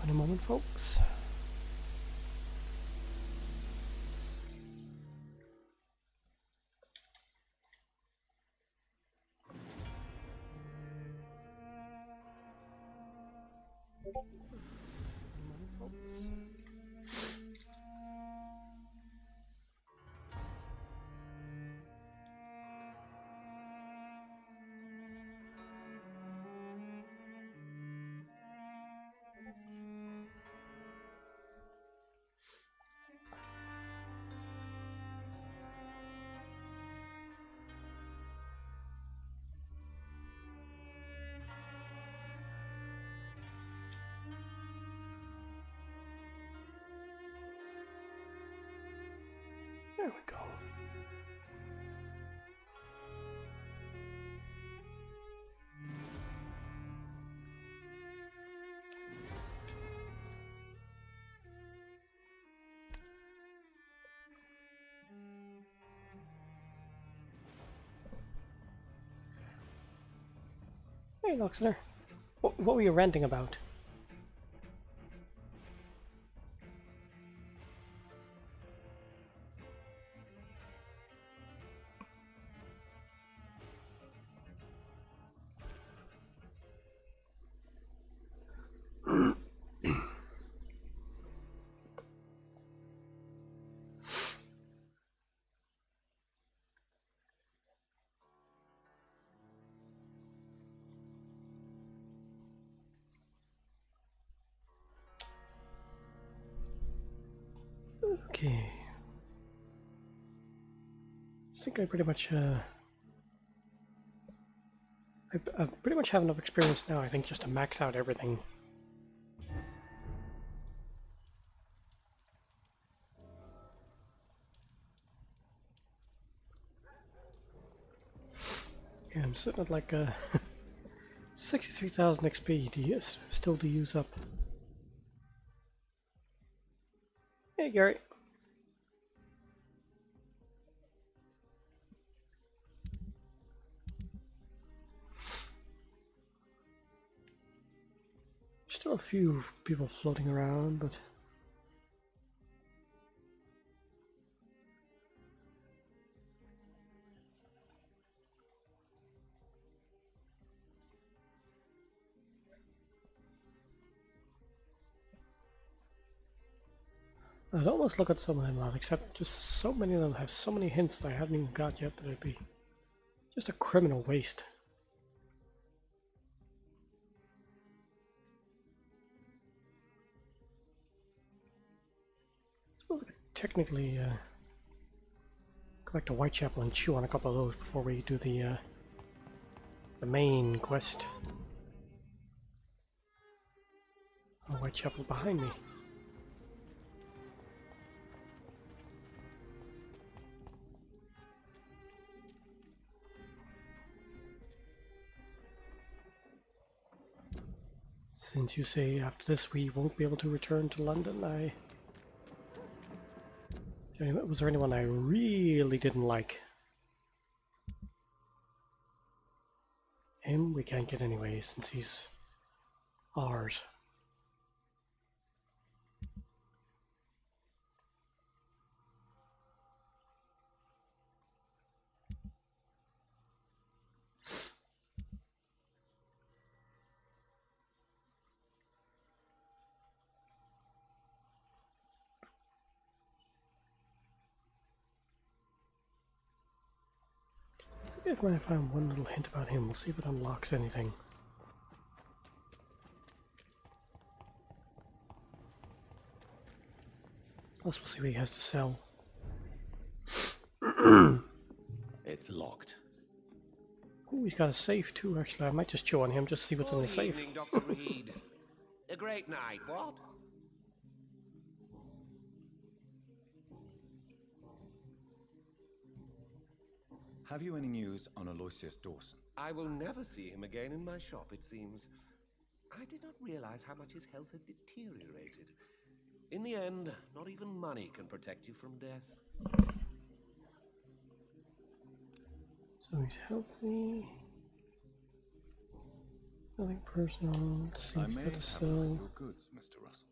In a moment, folks. There we go. Hey, Luxner. What were you ranting about? Okay. I think I pretty much I pretty much have enough experience now, I think, just to max out everything. Yeah, I'm sitting at like 63,000 XP still to use up. Hey, Gary. Still a few people floating around, but I'd almost look at some of them now, except just so many of them have so many hints that I haven't even got yet that it'd be just a criminal waste. I suppose I could technically go back to Whitechapel and chew on a couple of those before we do the main quest. Oh, Whitechapel behind me. Since you say after this we won't be able to return to London, was there anyone I really didn't like? Him we can't get anyway since he's ours. See if I find one little hint about him. We'll see if it unlocks anything. Plus we'll see what he has to sell. It's locked. Ooh, he's got a safe too, actually. I might just chew on him, just see what's in the safe. Evening, Dr. Reed. A great night, what? Have you any news on Aloysius Dawson? I will never see him again in my shop, it seems. I did not realize how much his health had deteriorated. In the end, not even money can protect you from death. So he's healthy. Nothing personal. Let's see I what's may got have to a look sell. at your goods, Mr. Russell.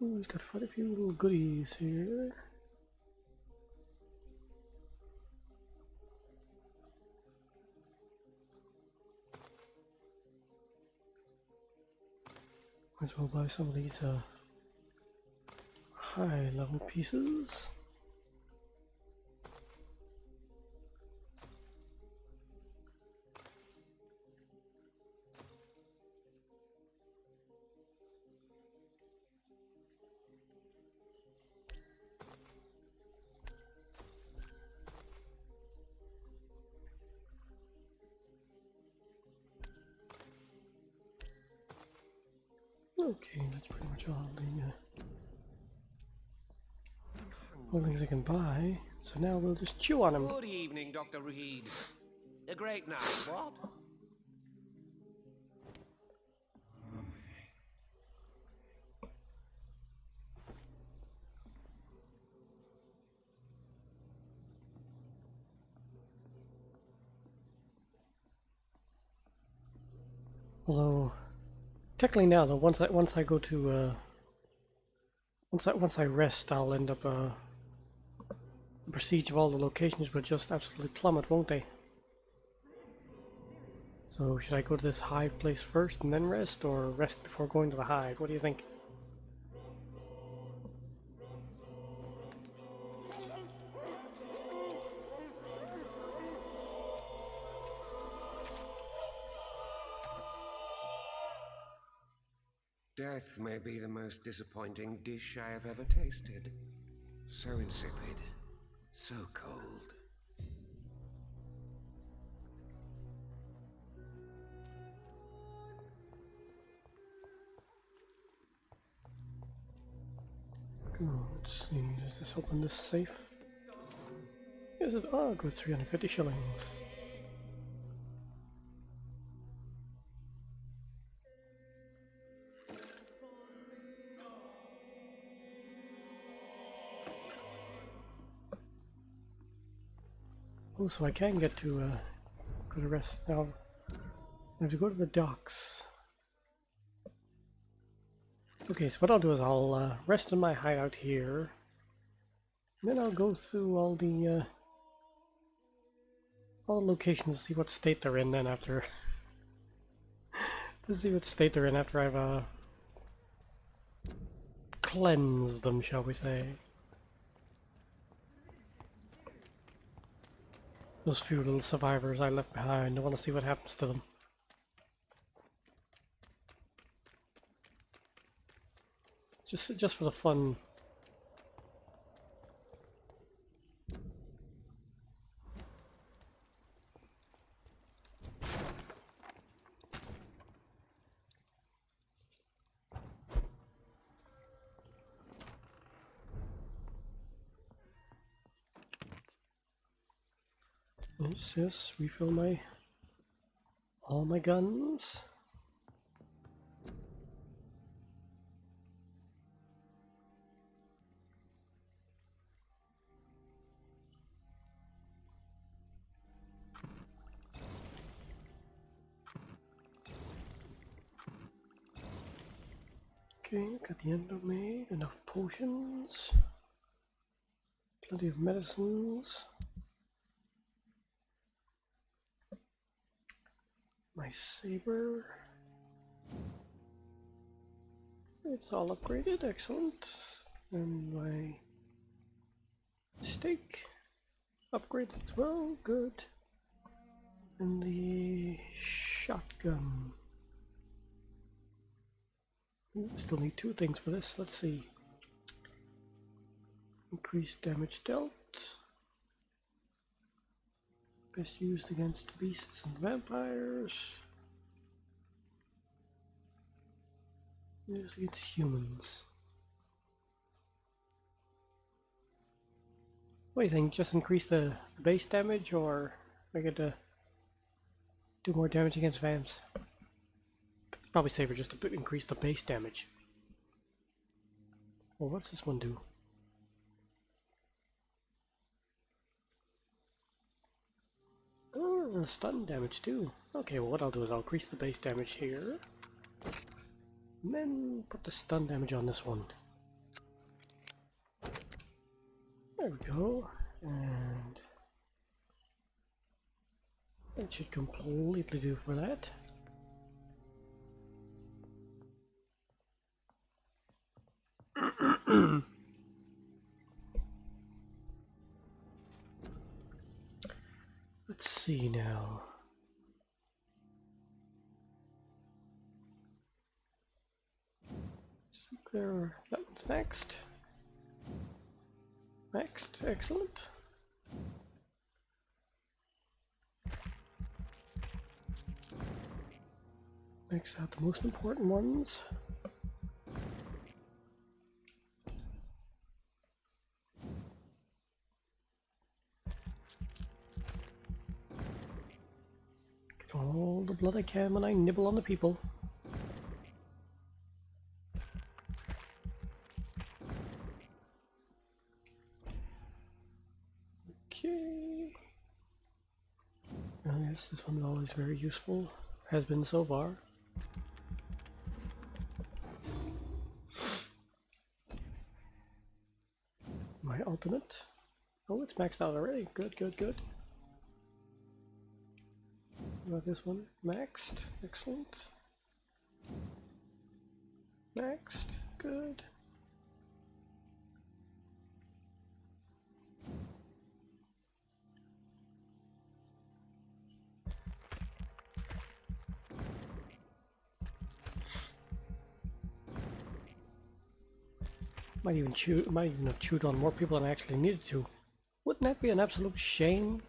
Ooh, he's got quite a few little goodies here. Might as well buy some of these high level pieces. Okay, that's pretty much all the things I can buy. So now we'll just chew on them. Good evening, Dr. Reed. A great night, what? Although, technically now though, once I go to once I rest, I'll end up the prestige of all the locations will just absolutely plummet, won't they? So should I go to this hive place first and then rest, or rest before going to the hive? What do you think? Death may be the most disappointing dish I have ever tasted. So insipid, so cold. Let's see, does this open this safe? Is it? Oh, good, 350 shillings. Oh, so I can get to go to rest now. I have to go to the docks. Okay, so what I'll do is I'll rest in my hideout here. And then I'll go through all the locations, see what state they're in. Then after, to see what state they're in after I've cleansed them, shall we say? Those few little survivors I left behind. I want to see what happens to them. Just for the fun. Yes, refill all my guns. Okay, got the endo made, enough potions, plenty of medicines. My saber. It's all upgraded, excellent. And my stake upgraded as well, good. And the shotgun. Ooh, still need two things for this, let's see. Increased damage dealt. Best used against beasts and vampires. Used against humans. What do you think? Just increase the base damage, or make it do more damage against vamps? Probably safer just to increase the base damage. Well, what's this one do? Stun damage too. Okay, well what I'll do is I'll increase the base damage here. And then put the stun damage on this one. There we go. And that should completely do for that. Let's see now. So there, that one's maxed. Maxed, excellent. Max out the most important ones. Get all the blood I can when I nibble on the people. Okay. Oh yes, this one's always very useful. Has been so far. My ultimate. Oh, it's maxed out already. Good, good, good. What about this one? Maxed. Excellent. Maxed. Good. Might even have chewed on more people than I actually needed to. Wouldn't that be an absolute shame?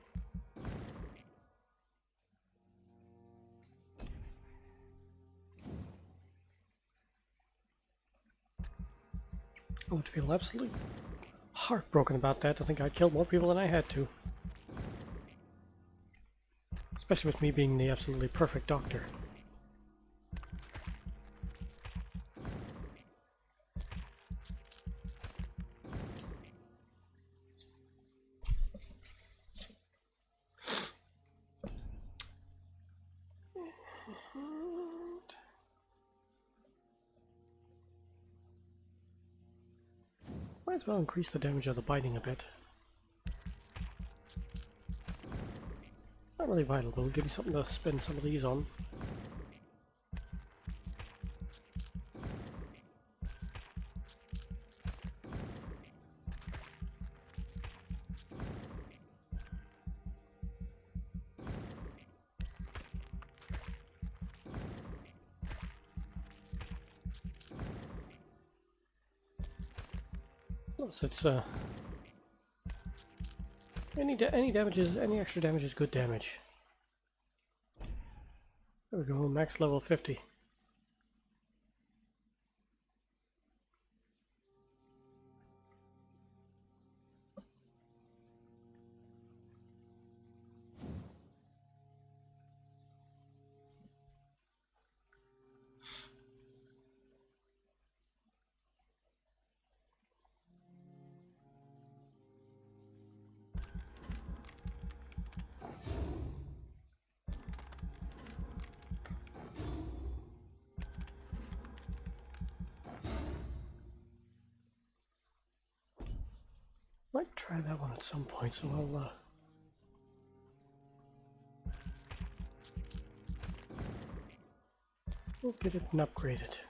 I would feel absolutely heartbroken about that. I think I killed more people than I had to. Especially with me being the absolutely perfect doctor. Might as well increase the damage of the biting a bit. Not really vital, but it'll give me something to spend some of these on. So it's any extra damage is good damage. There we go, max level 50. Might try that one at some point, so we'll get it and upgrade it.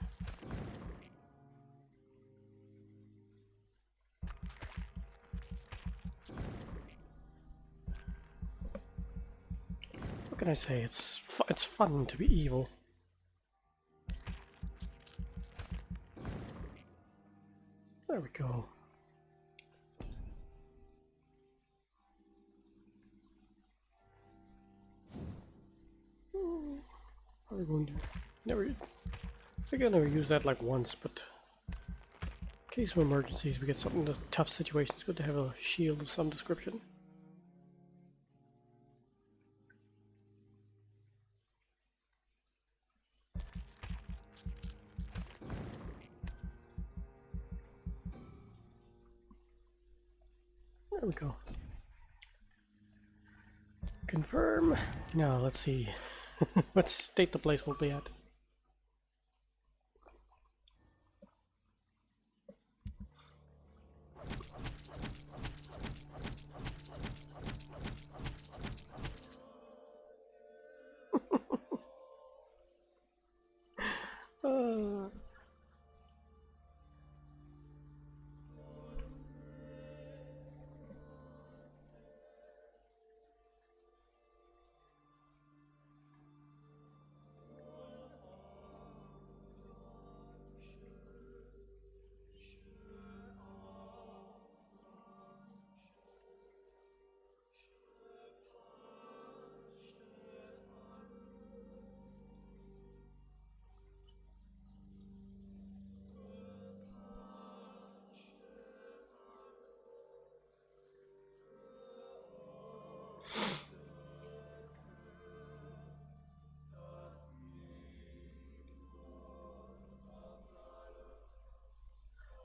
What can I say? It's fun to be evil. There we go. Probably going to never. I think I never used that like once, but in case of emergencies, we get something in a tough situation. It's good to have a shield of some description. There we go. Confirm. Now let's see what state the place will be at. uh,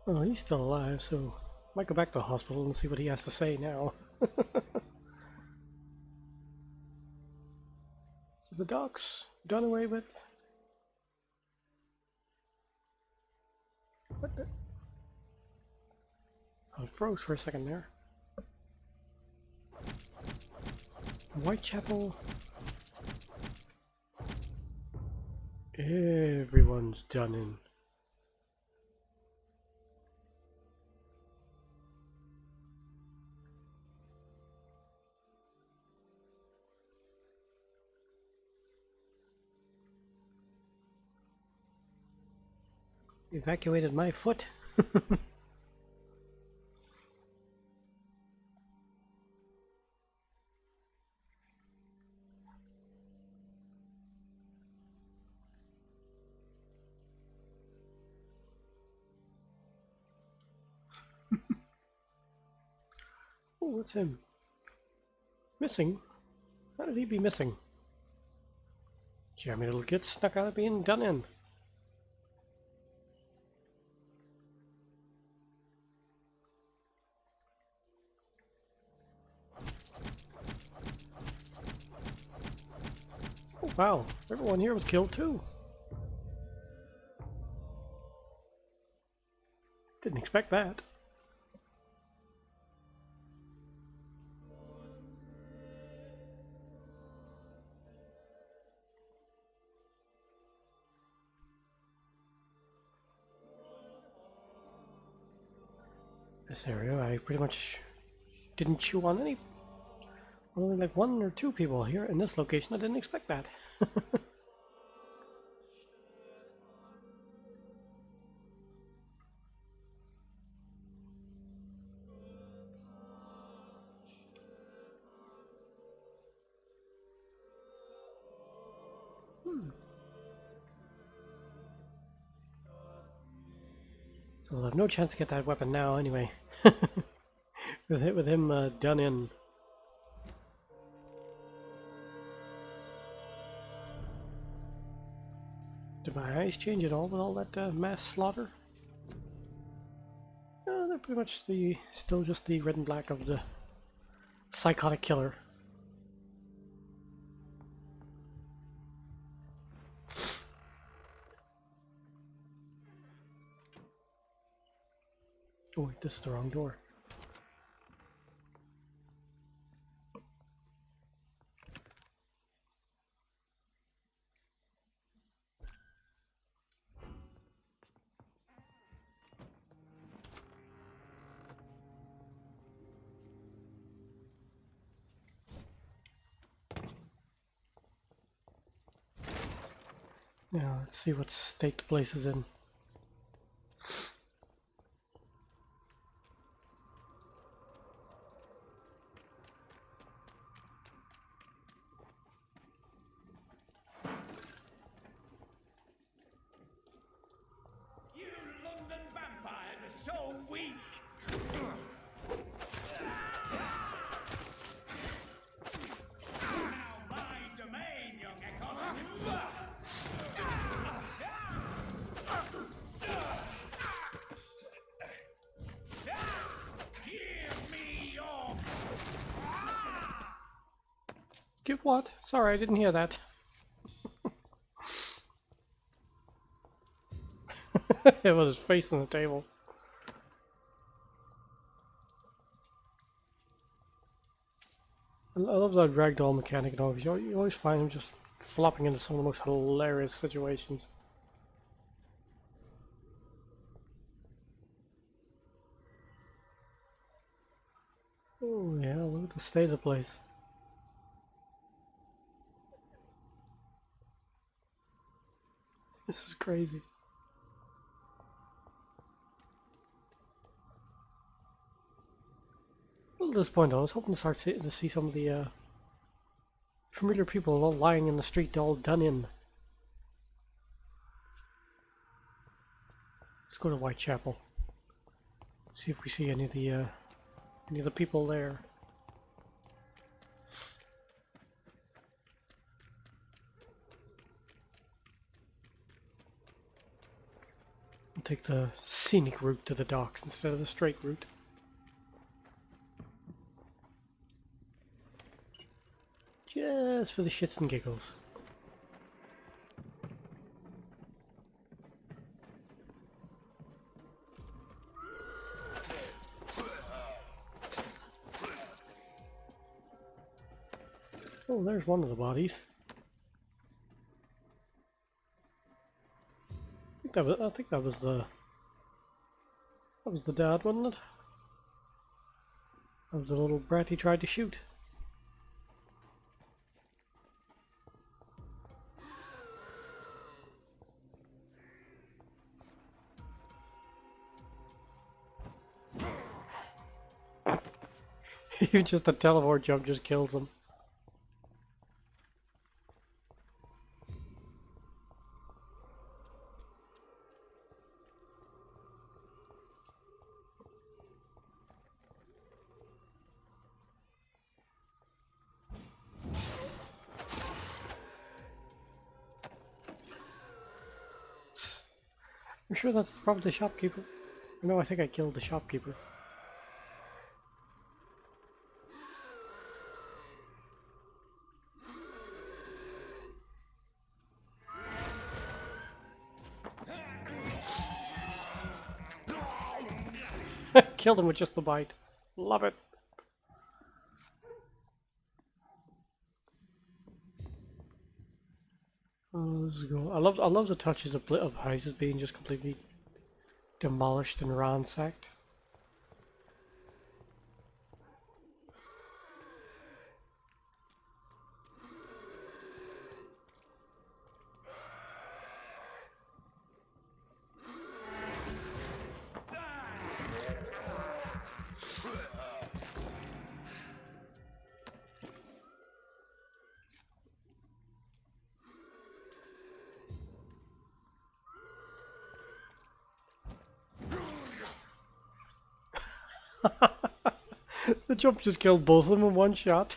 oh, he's still alive, so might go back to the hospital and see what he has to say now. So the doc's done away with. What the? So it froze for a second there. Whitechapel. Everyone's done in. Evacuated my foot. Oh, what's him? Missing? How did he be missing? Jeremy little kid snuck out of being done in. Oh, wow, everyone here was killed too. Didn't expect that. This area, I pretty much didn't chew on any. Only like 1 or 2 people here in this location. I didn't expect that. So we'll have no chance to get that weapon now anyway. with him done in. Did my eyes change at all with all that mass slaughter? No, they're pretty much still just the red and black of the psychotic killer. Oh wait, this is the wrong door. Now let's see what state the place is in. You London vampires are so weak! Now my domain, young Econo! Give what? Sorry, I didn't hear that. It was his face on the table. I love that ragdoll mechanic and all, because you always find him just flopping into some of the most hilarious situations. Oh yeah, look at the state of the place. This is crazy. A little disappointed. I was hoping to to see some of the familiar people all lying in the street, all done in. Let's go to Whitechapel. See if we see any of the people there. We'll take the scenic route to the docks instead of the straight route. Just for the shits and giggles. Oh, there's one of the bodies. I think that was the dad, wasn't it? That was the little brat he tried to shoot. Even just a teleport jump just kills him. I'm sure that's probably the shopkeeper. No, I think I killed the shopkeeper. Killed him with just the bite. Love it. Oh, this is cool. I love the touches of houses being just completely demolished and ransacked. The jump just killed both of them in one shot.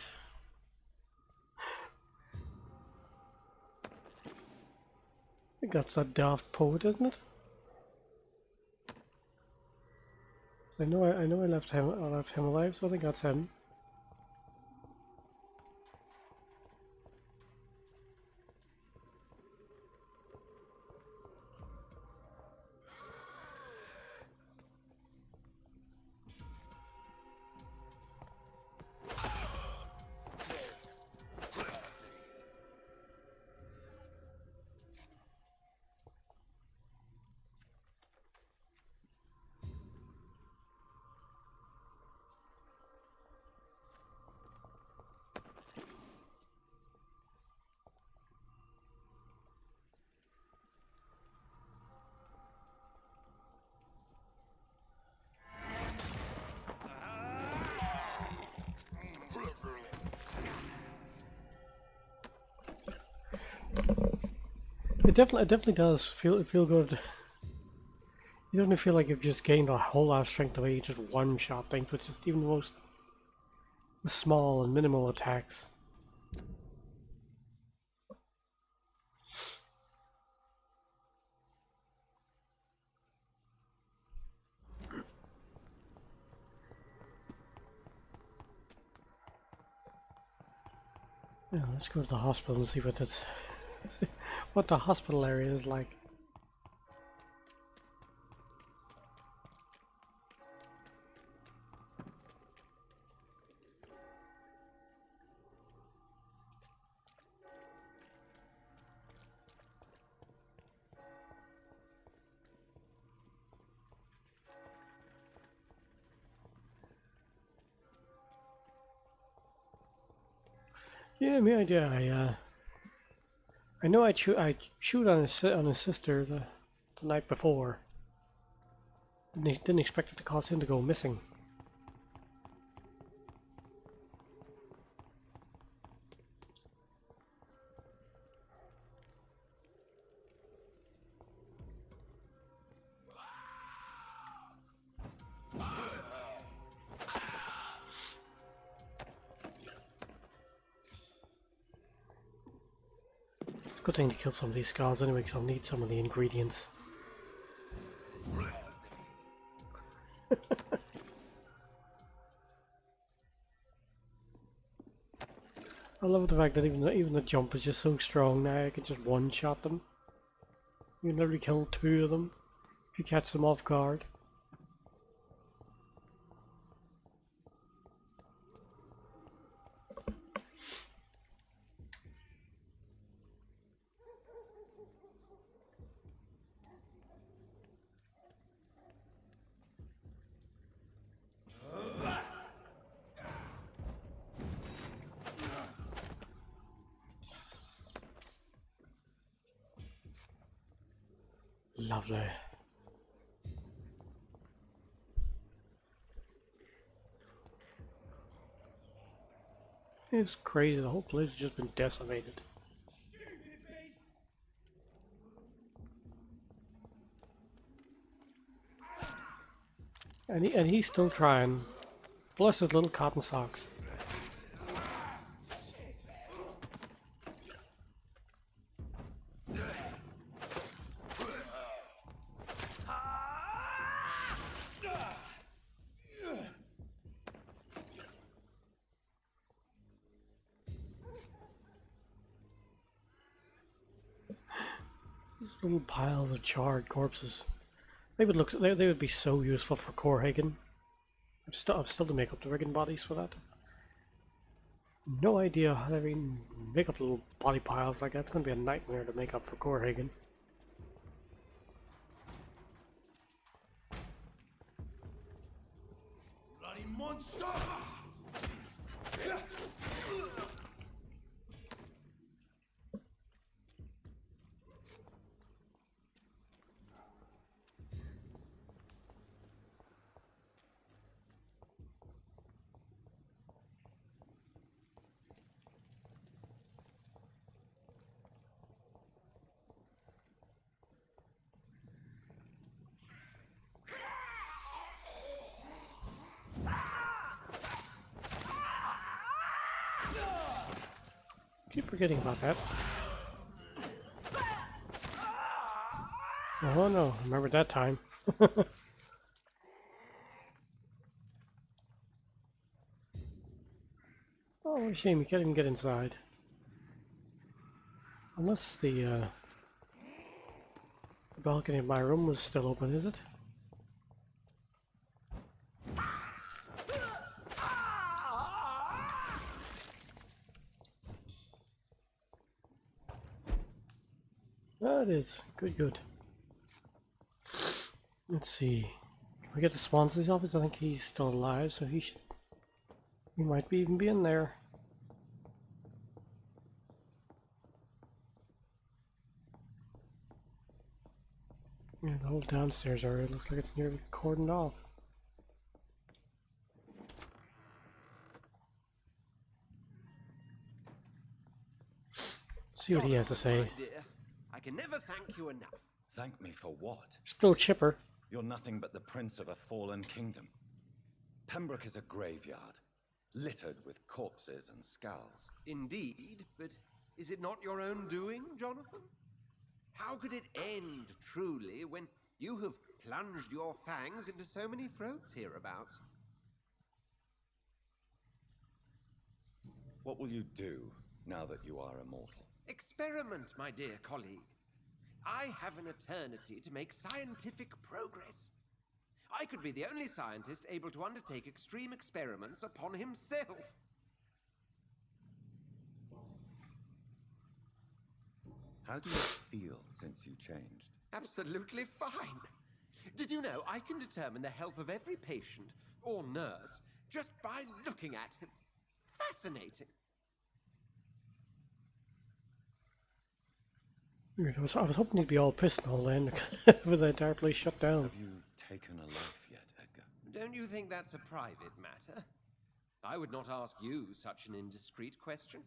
I think that's that daft poet, isn't it? I know I left him alive, so I think that's him. It definitely does feel good. You don't feel like you've just gained a whole lot of strength the way you just one shot things with just even the most small and minimal attacks. Yeah, let's go to the hospital and see what that's what the hospital area is like. Yeah, me idea. I know I shoot on his sister the night before. Didn't expect it to cause him to go missing. Good thing to kill some of these skulls anyway, because I'll need some of the ingredients. I love the fact that even the jump is just so strong now. I can just one-shot them. You can literally kill 2 of them if you catch them off guard. Lovely. It's crazy. The whole place has just been decimated. And he's still trying. Bless his little cotton socks. These little piles of charred corpses. They would be so useful for Corhagen. I've still to make up the friggin' bodies for that. No idea how to even make up little body piles like that. It's gonna be a nightmare to make up for Corhagen. Bloody monster! Keep forgetting about that. Oh no, remember that time. Oh, shame you can't even get inside. Unless the balcony of my room was still open, is it? That is. Good, good. Let's see. Can we get to Swansea's office? I think he's still alive, so he might even be in there. Yeah, the whole downstairs area looks like it's nearly cordoned off. See what he has to say. My dear, I can never thank you enough. Thank me for what? Still chipper. You're nothing but the prince of a fallen kingdom. Pembroke is a graveyard, littered with corpses and skulls. Indeed, but is it not your own doing, Jonathan? How could it end truly when you have plunged your fangs into so many throats hereabouts? What will you do now that you are immortal? Experiment, my dear colleague. I have an eternity to make scientific progress. I could be the only scientist able to undertake extreme experiments upon himself. How do you feel since you changed? Absolutely fine. Did you know I can determine the health of every patient or nurse just by looking at him? Fascinating. Weird. I was hoping he'd be all pissed and all then, with the entire place shut down. Have you taken a life yet, Edgar? Don't you think that's a private matter? I would not ask you such an indiscreet question.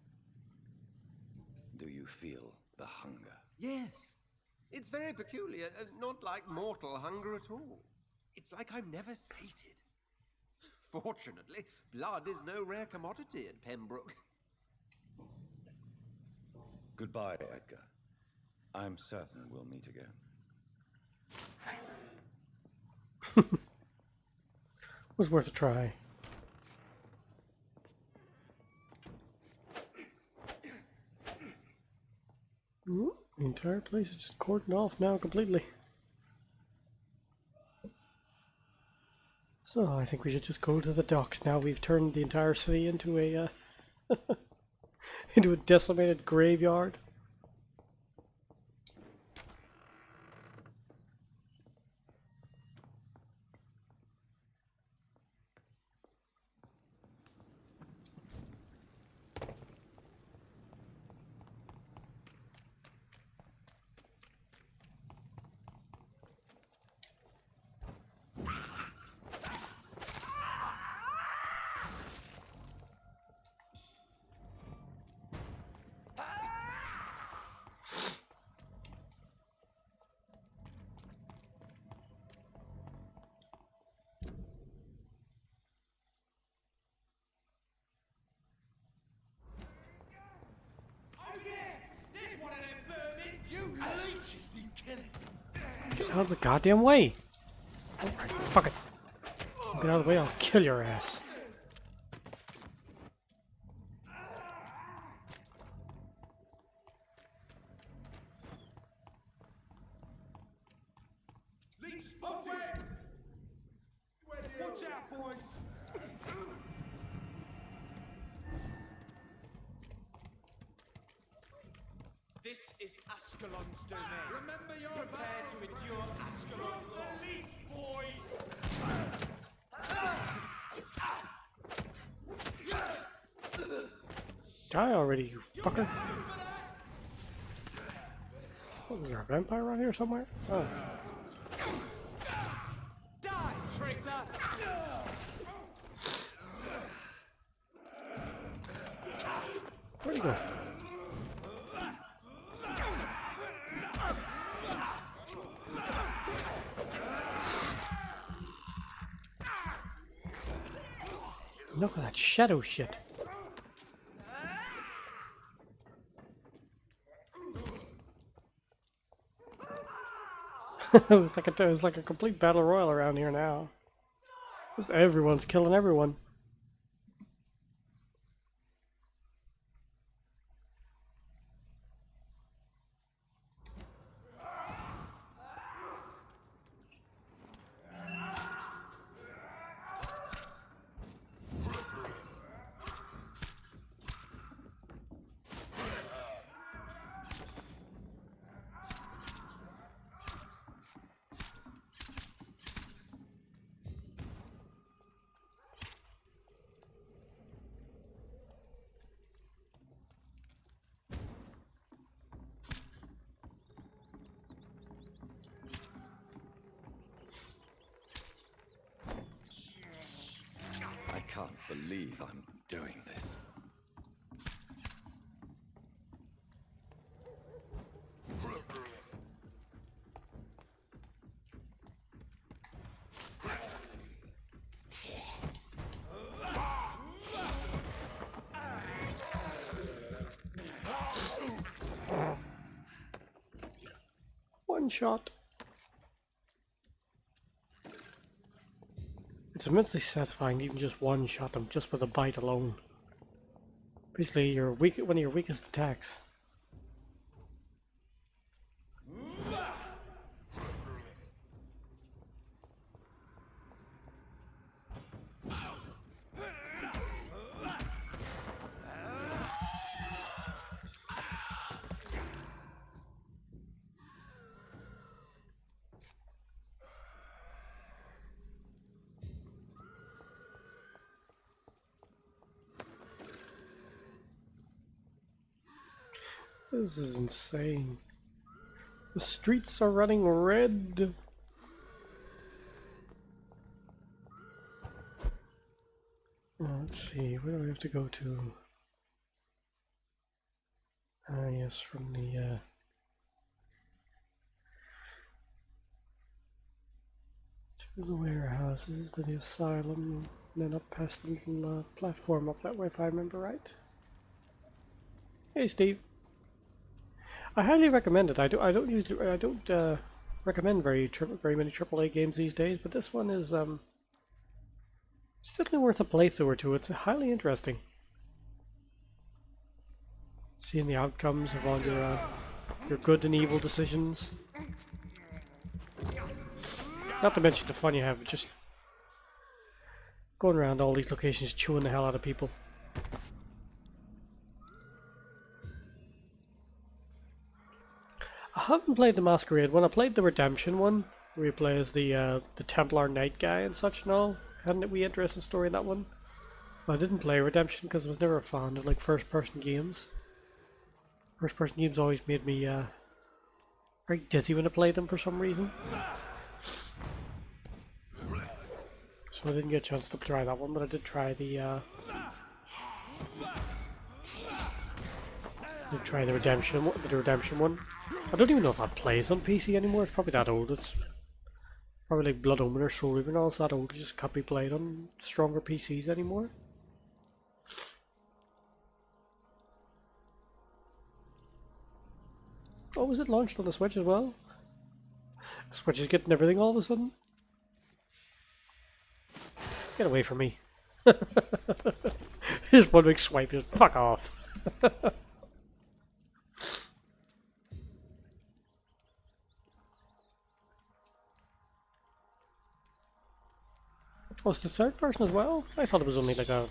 Do you feel the hunger? Yes. It's very peculiar, not like mortal hunger at all. It's like I'm never sated. Fortunately, blood is no rare commodity at Pembroke. Goodbye, Edgar. I'm certain we'll meet again. Was worth a try. The entire place is just cordoned off now completely. So I think we should just go to the docks now. We've turned the entire city into a into a decimated graveyard. Get out of the goddamn way! Fuck it! Get out of the way, I'll kill your ass. Watch out, boys! This is Ascalon's domain. Remember your Prepare to endure Ascalon's law. Leech, boys! Die already, you fucker! What, was there a vampire around here somewhere? Oh. Die, traitor! Where'd he go? Enough of that shadow shit. It was like a complete battle royal around here now. Just everyone's killing everyone. I can't believe I'm doing this. One shot. It's immensely satisfying even just one shot them just with a bite alone. Basically, one of your weakest attacks. This is insane. The streets are running red. Let's see, where do we have to go to? Ah, yes, from the to the warehouses, to the asylum, and then up past the little platform up that way, if I remember right. Hey, Steve. I highly recommend it. I don't recommend very many AAA games these days, but this one is certainly worth a playthrough or two. It's highly interesting. Seeing the outcomes of all your good and evil decisions. Not to mention the fun you have just going around all these locations chewing the hell out of people. I haven't played the Masquerade one. I played the Redemption one, where you play as the Templar Knight guy and such and all. Hadn't a wee interesting story in that one. But I didn't play Redemption because I was never a fan of like first-person games. First-person games always made me very dizzy when I played them for some reason. So I didn't get a chance to try that one, but I did try the Redemption one. I don't even know if that plays on PC anymore. It's probably that old. It's probably like Blood Omen or Soul Reaver and all. It's that old. It just can't be played on stronger PCs anymore. Oh, was it launched on the Switch as well? The Switch is getting everything all of a sudden. Get away from me. Just one big swipe. Just fuck off. Oh, it's the third person as well? I thought it was only like a...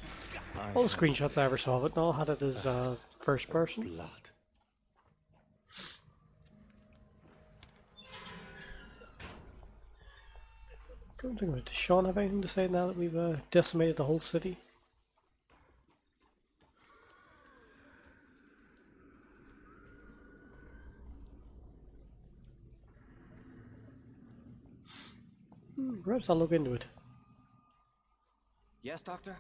All the screenshots I ever saw of it and all had it as first person. Blood. Don't think about it. Does Sean have anything to say now that we've decimated the whole city? Perhaps I'll look into it. Yes, Doctor?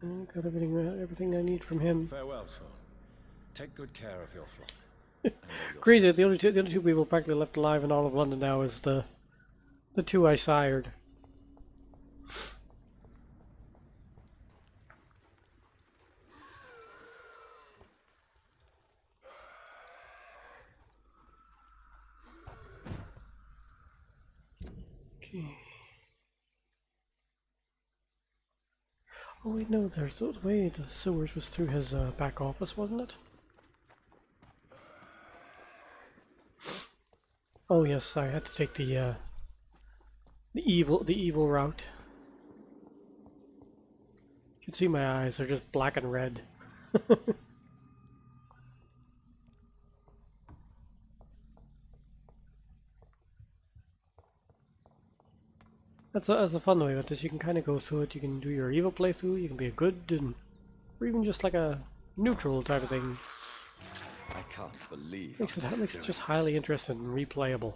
Got everything I need from him. Farewell, Sean. Take good care of your flock. And of your Crazy. sons. The only two people practically left alive in all of London now is the two I sired. Okay. Oh wait, no. There's the way to the sewers was through his back office, wasn't it? Oh yes, I had to take the evil route. You can see my eyes; they're just black and red. That's a fun way with this. You can kind of go through it. You can do your evil playthrough. You can be a good, or even just like a neutral type of thing. I can't believe Makes it just highly interesting and replayable.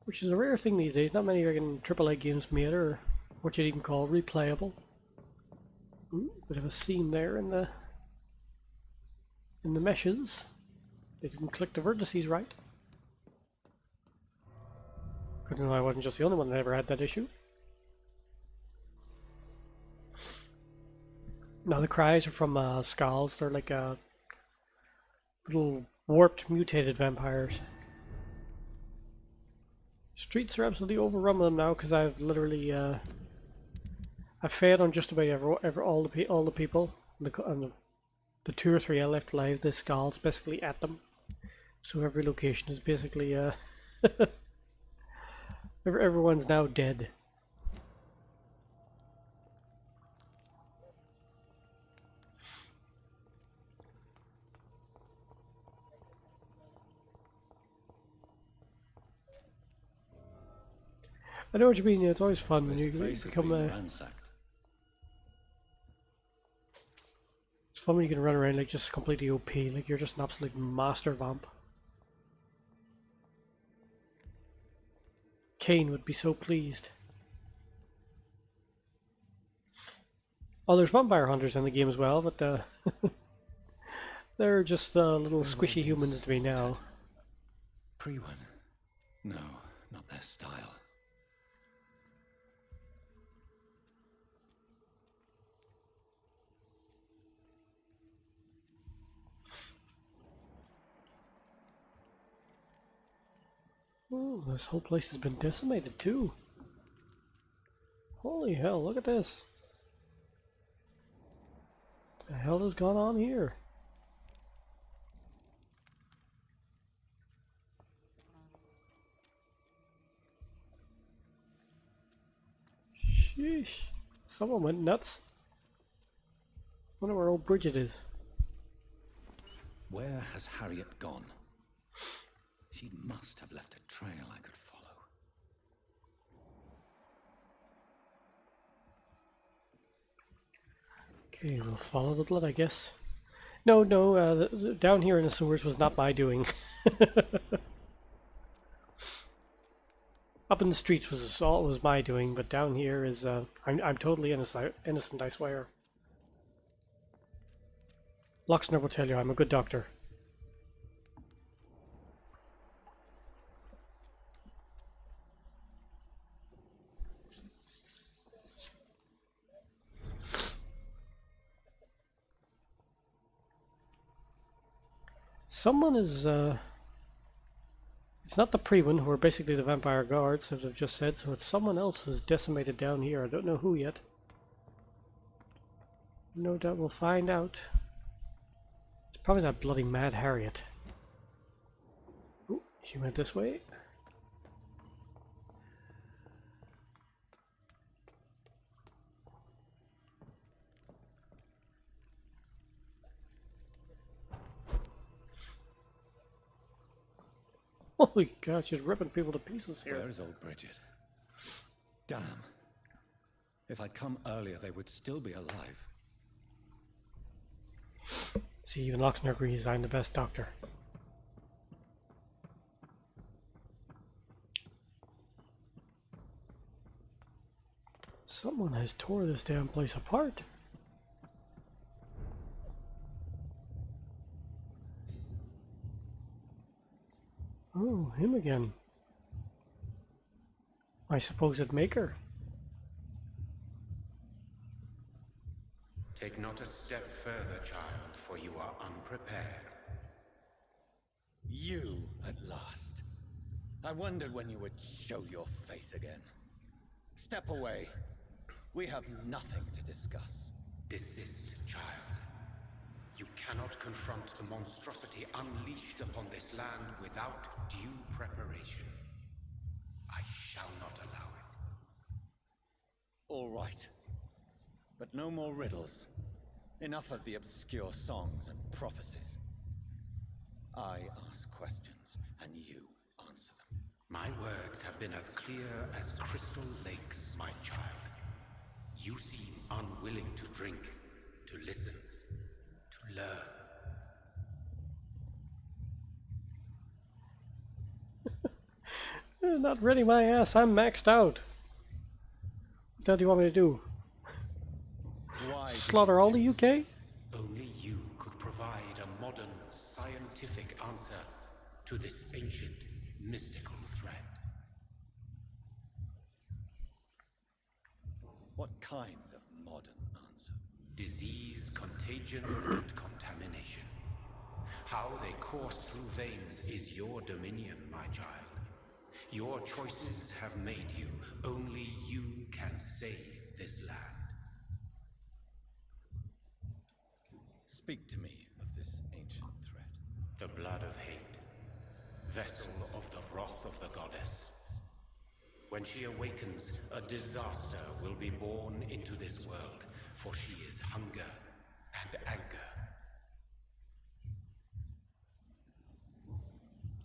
Which is a rare thing these days. Not many AAA games made or what you'd even call replayable. Ooh, bit of a seam there in the meshes. They didn't click the vertices right. Couldn't know I wasn't just the only one that ever had that issue. Now the cries are from skulls. They're like little warped, mutated vampires. Streets are absolutely overrun with them now because I've literally I've fed on just about all the people. And the 2 or 3 I left alive, the skulls basically at them. So every location is basically everyone's now dead. I know what you mean. Yeah, it's always fun when you become a. It's fun when you can run around like just completely OP, like you're just an absolute master vamp. Kane would be so pleased. Oh, there's vampire hunters in the game as well, but they're just little squishy humans to me now. Pre-one? No, not their style. Oh, this whole place has been decimated too. Holy hell, look at this. What the hell has gone on here? Sheesh. Someone went nuts. Wonder where old Bridget is. Where has Harriet gone? She must have left a trail I could follow. Okay, we'll follow the blood, I guess. No, down here in the sewers was not my doing. Up in the streets was my doing, but down here is I'm totally innocent, I swear. Loxner will tell you I'm a good doctor. Someone is it's not the Pre-one, who are basically the vampire guards, as I've just said, so it's someone else who's decimated down here. I don't know who yet. No doubt we'll find out. It's probably that bloody Mad Harriet. Ooh, she went this way. Holy God, she's ripping people to pieces here. Where is old Bridget? Damn. If I'd come earlier, they would still be alive. See, even Loxner agrees I'm the best doctor. Someone has tore this damn place apart. Oh, him again. My supposed maker. Take not a step further, child, for you are unprepared. You, at last. I wondered when you would show your face again. Step away. We have nothing to discuss. Desist, child. You cannot confront the monstrosity unleashed upon this land without due preparation. I shall not allow it. All right. But no more riddles. Enough of the obscure songs and prophecies. I ask questions, and you answer them. My words have been as clear as crystal lakes, my child. You seem unwilling to drink, to listen, to learn. Not ready my ass, I'm maxed out. What the hell do you want me to do? Why Slaughter all the UK? Only you could provide a modern, scientific answer to this ancient, mystical threat. What kind of modern answer? Disease, contagion, and contamination. How they course through veins is your dominion, my child. Your choices have made you. Only you can save this land. Speak to me of this ancient threat. The blood of hate, vessel of the wrath of the goddess. When she awakens, a disaster will be born into this world, for she is hunger and anger.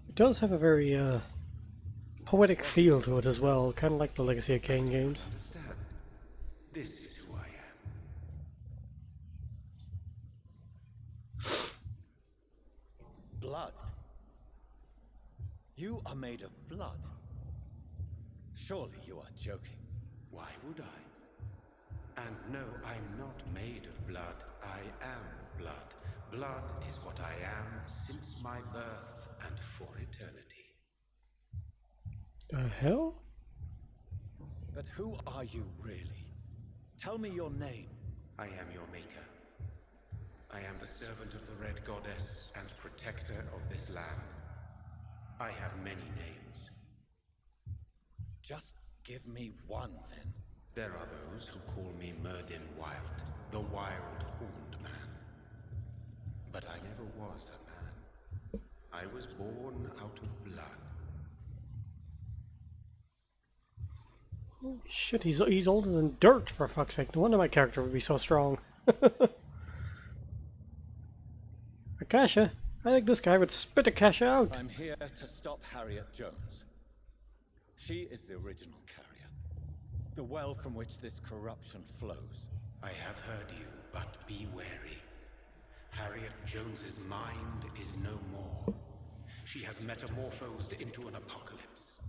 It does have a very poetic feel to it as well, kind of like the Legacy of Kain games. Understand? This is who I am. Blood? You are made of blood? Surely you are joking. Why would I? And no, I'm not made of blood. I am blood. Blood is what I am since my birth and for eternity. The hell? But who are you really? Tell me your name. I am your maker. I am the servant of the Red Goddess and protector of this land. I have many names. Just give me one, then. There are those who call me Myrddin Wild, the Wild Horned Man. But I never was a man. I was born out of blood. Holy shit, he's older than dirt, for fuck's sake. No wonder my character would be so strong. Akasha, I think this guy would spit Akasha out. I'm here to stop Harriet Jones. She is the original carrier. The well from which this corruption flows. I have heard you, but be wary. Harriet Jones's mind is no more. She has metamorphosed into an apocalypse.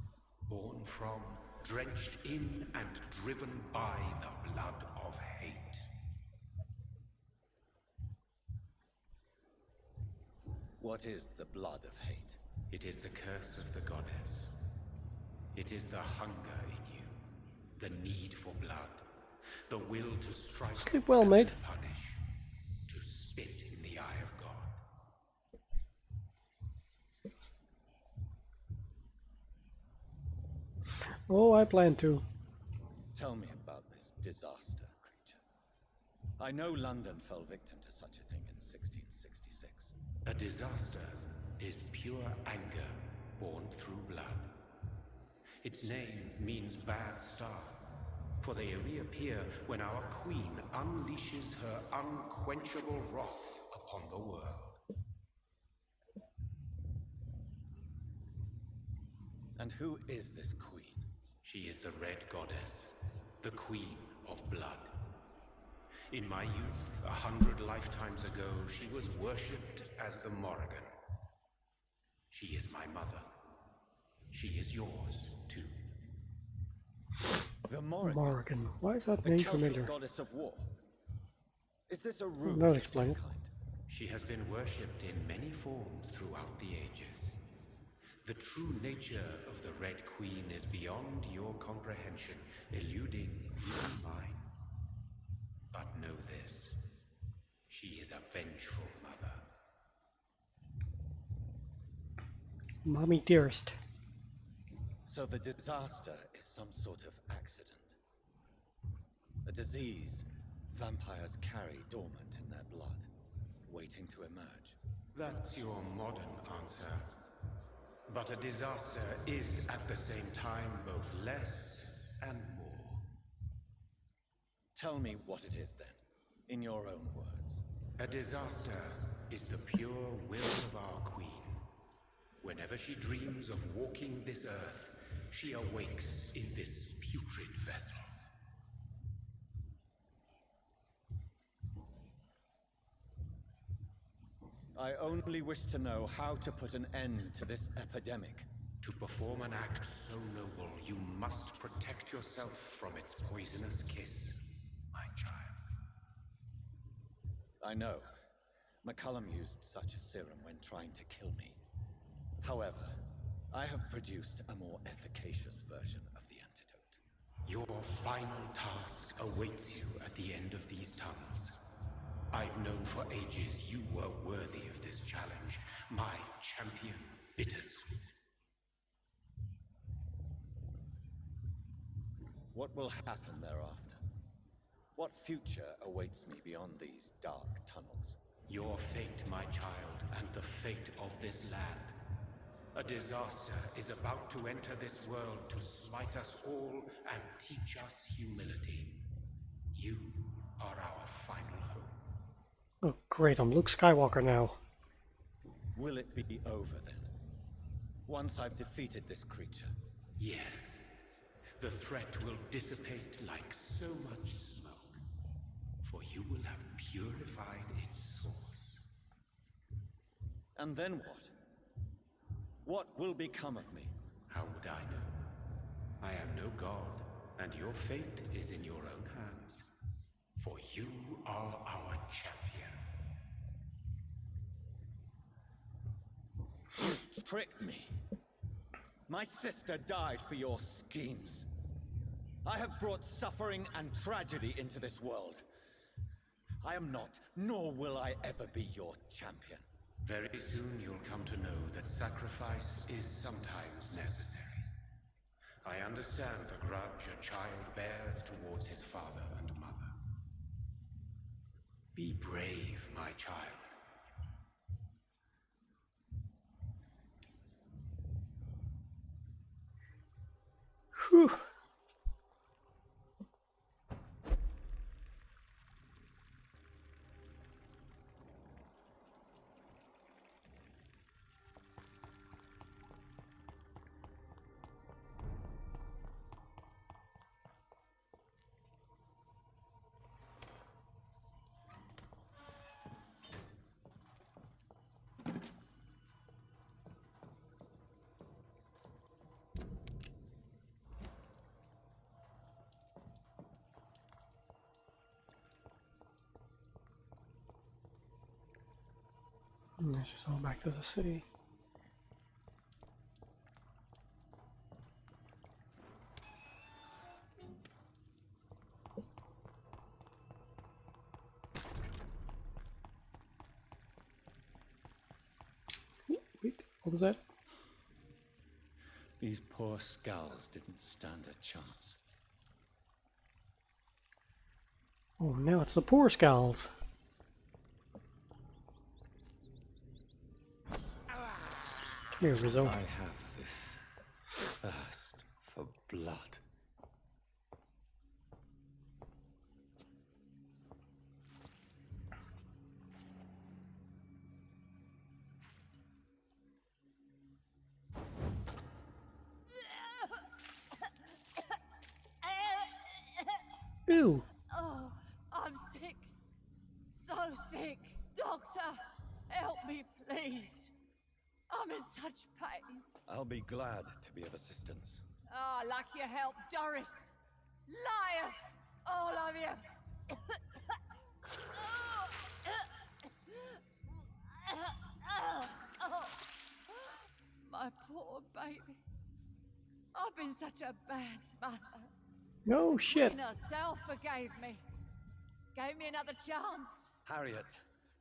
Born from, drenched in, and driven by the blood of hate. What is the blood of hate? It is the curse of the goddess. It is the hunger in you, the need for blood, the will to strike Sleep well, and mate. to punish, to spit in the eye of God. Oh, I plan to. Tell me about this disaster, creature. I know London fell victim to such a thing in 1666. A disaster is pure anger born through blood. Its name means bad star, for they reappear when our queen unleashes her unquenchable wrath upon the world. And who is this queen? She is the Red Goddess, the Queen of Blood. In my youth, 100 lifetimes ago, she was worshipped as the Morrigan. She is my mother. She is yours, too. The Morrigan. Morrigan. Why is that The name Celtic familiar? goddess of war. Is this a ruse That'll of explain some it. kind? She has been worshipped in many forms throughout the ages. The true nature of the Red Queen is beyond your comprehension, eluding even mine. But know this, she is a vengeful mother. Mommy dearest. So the disaster is some sort of accident. A disease vampires carry dormant in their blood, waiting to emerge. That's your modern answer. But a disaster is at the same time both less and more. Tell me what it is then, in your own words. A disaster is the pure will of our queen. Whenever she dreams of walking this earth, she awakes in this putrid vessel. I only wish to know how to put an end to this epidemic. To perform an act so noble, you must protect yourself from its poisonous kiss, my child. I know. McCullum used such a serum when trying to kill me. However, I have produced a more efficacious version of the antidote. Your final task awaits you at the end of these tunnels. I've known for ages you were worthy of this challenge. My champion, Bittersweet. What will happen thereafter? What future awaits me beyond these dark tunnels? Your fate, my child, and the fate of this land. A disaster is about to enter this world to smite us all and teach us humility. You are our final hope. Oh, great, I'm Luke Skywalker now. Will it be over then? Once I've defeated this creature? Yes. The threat will dissipate like so much smoke, for you will have purified its source. And then what? What will become of me? How would I know? I am no god, and your fate is in your own hands. For you are our champion. You tricked me. My sister died for your schemes. I have brought suffering and tragedy into this world. I am not, nor will I ever be your champion. Very soon you'll come to know that sacrifice is sometimes necessary. I understand the grudge a child bears towards his father and mother. Be brave, my child. Whew. Let's just all back to the city. Wait, what was that? These poor skulls didn't stand a chance. Oh, now it's the poor skulls. Come here, Rizzo. I have this thirst for blood. Ew. Oh, I'm sick. So sick. Doctor, help me, please. I'm in such pain. I'll be glad to be of assistance. Ah, like your help, Doris. Liars, all of you. My poor baby. I've been such a bad mother. No shit. Queen herself forgave me. Gave me another chance. Harriet,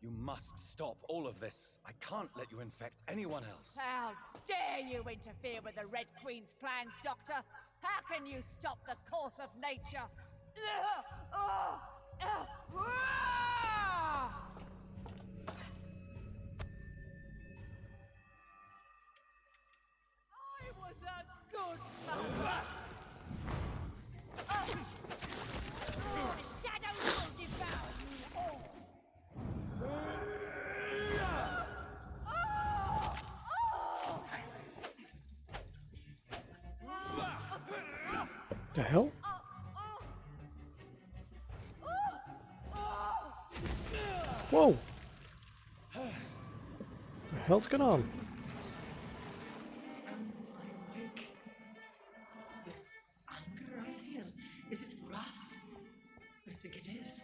you must stop all of this. I can't let you infect anyone else. How dare you interfere with the Red Queen's plans, Doctor? How can you stop the course of nature? I was a good mother. The shadows will devour you all. The hell? Whoa! The hell's going on? This anger I feel, is it wrath? I think it is.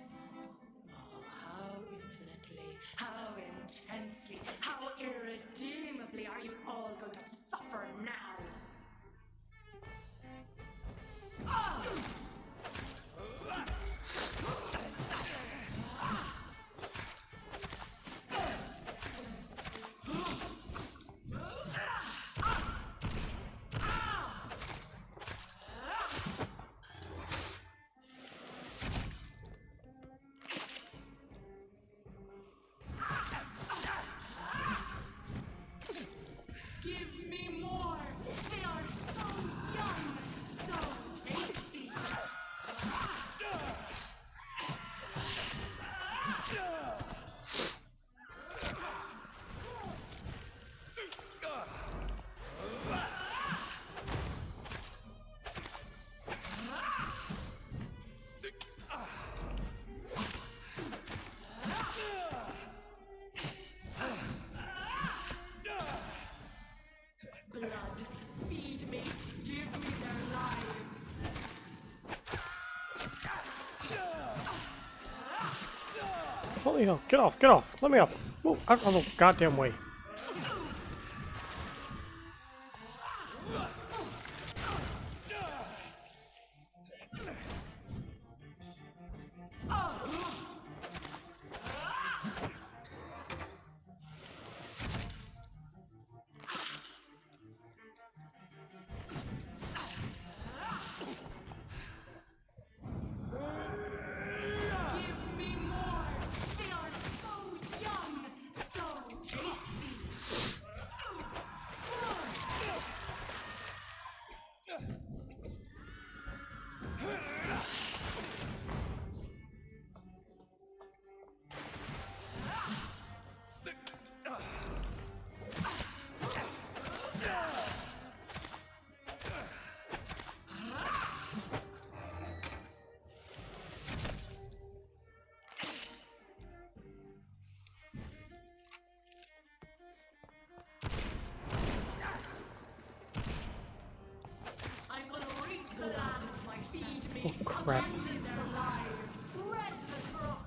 Oh, how infinitely, how intensely, how irredeemably are you all going to suffer now? Holy hell, get off, get off, let me up. Move out of the goddamn way. Give me more! They are so young, so tasty! I'm gonna reap the land of my feed me. Oh crap. Abandoned allies, thread the crop.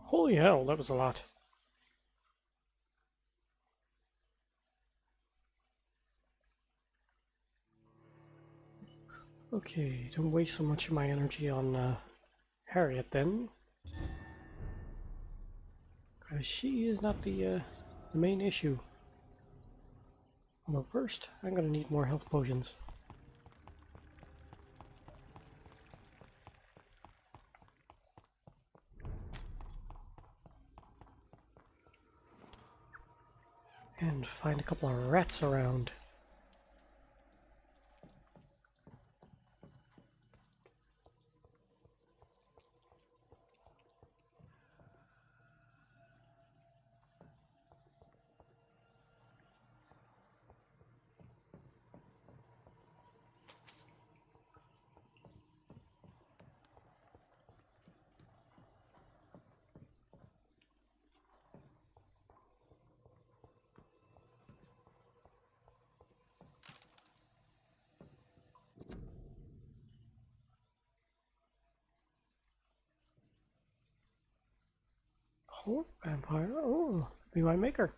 Holy hell, that was a lot. Okay, don't waste so much of my energy on Harriet then. Because she is not the main issue. Although first, I'm gonna need more health potions. And find a couple of rats around. Oh, vampire. Oh, be my maker.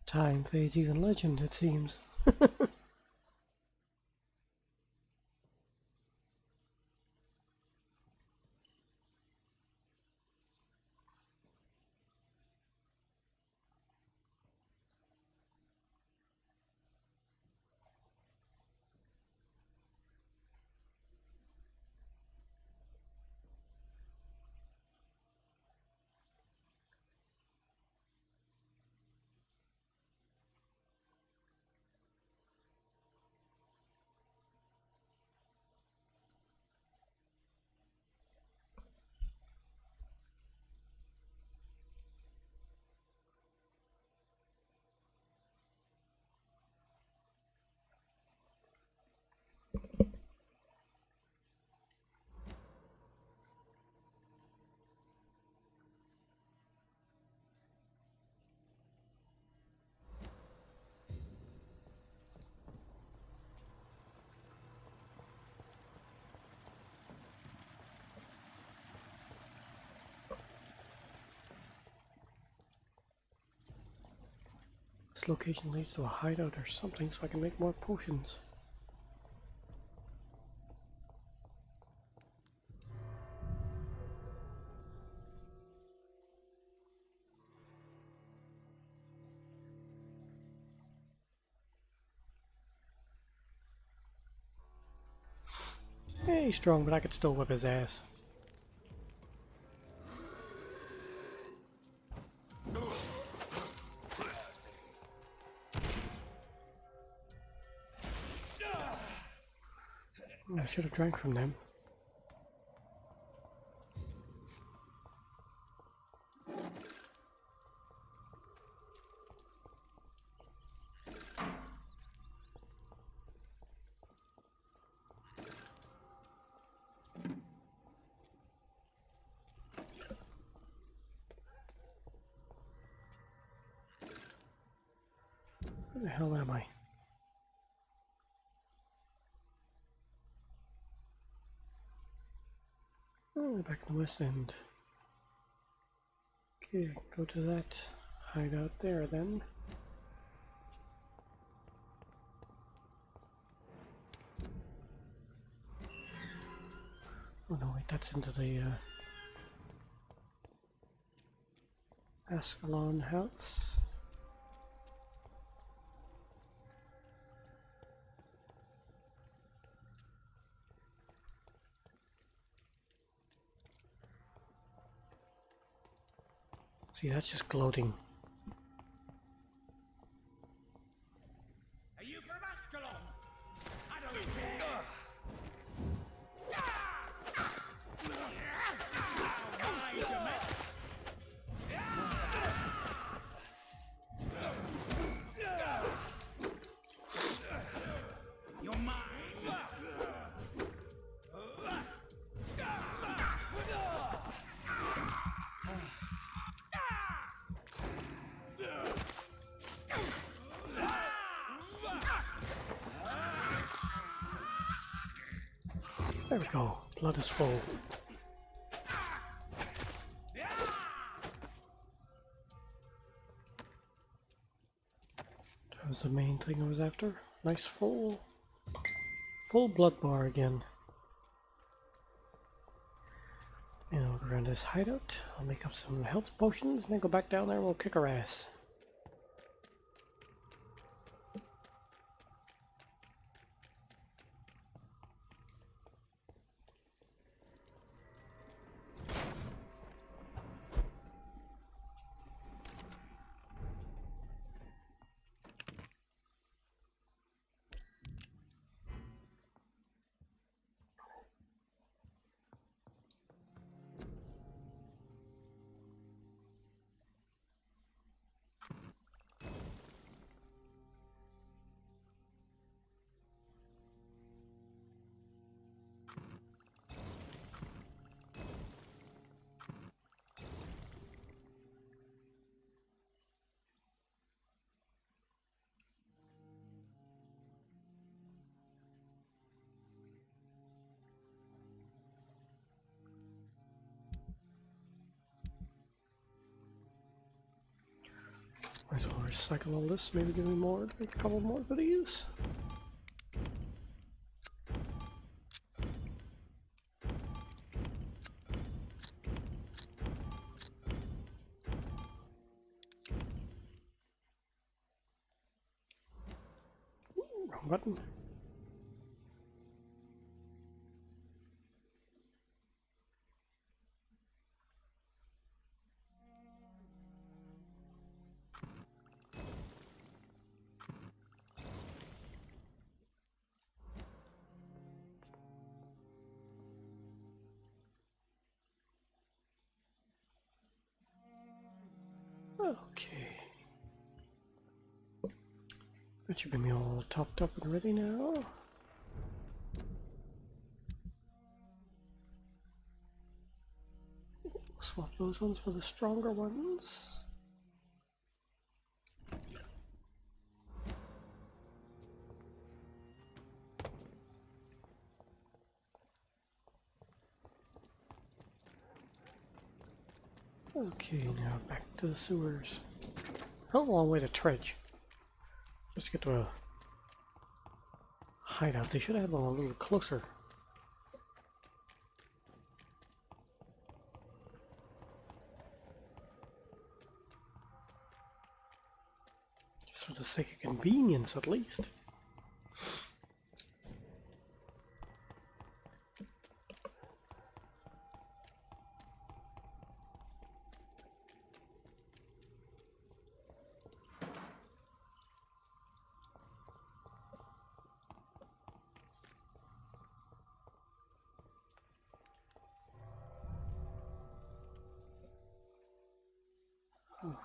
Time fades even legend, it seems. This location leads to a hideout or something so I can make more potions. Yeah, he's strong, but I could still whip his ass. I should have drank from them. Where the hell am I? Oh, back in the West End. Okay, I can go to that hideout there then. Oh no, wait, that's into the Ascalon house. See, that's just gloating. Are you from Ascalon? I don't care. My domain. You're mine. There we go. Blood is full. That was the main thing I was after. Nice full blood bar again. And I'll go around this hideout. I'll make up some health potions and then go back down there and we'll kick her ass. Might as well recycle all this, maybe give me more, make a couple more videos. Wrong button. Okay. That should be all topped up and ready now. Swap those ones for the stronger ones. Okay, now back to the sewers. A long way to trudge. Just to get to a hideout. They should have one a little closer. Just for the sake of convenience, at least.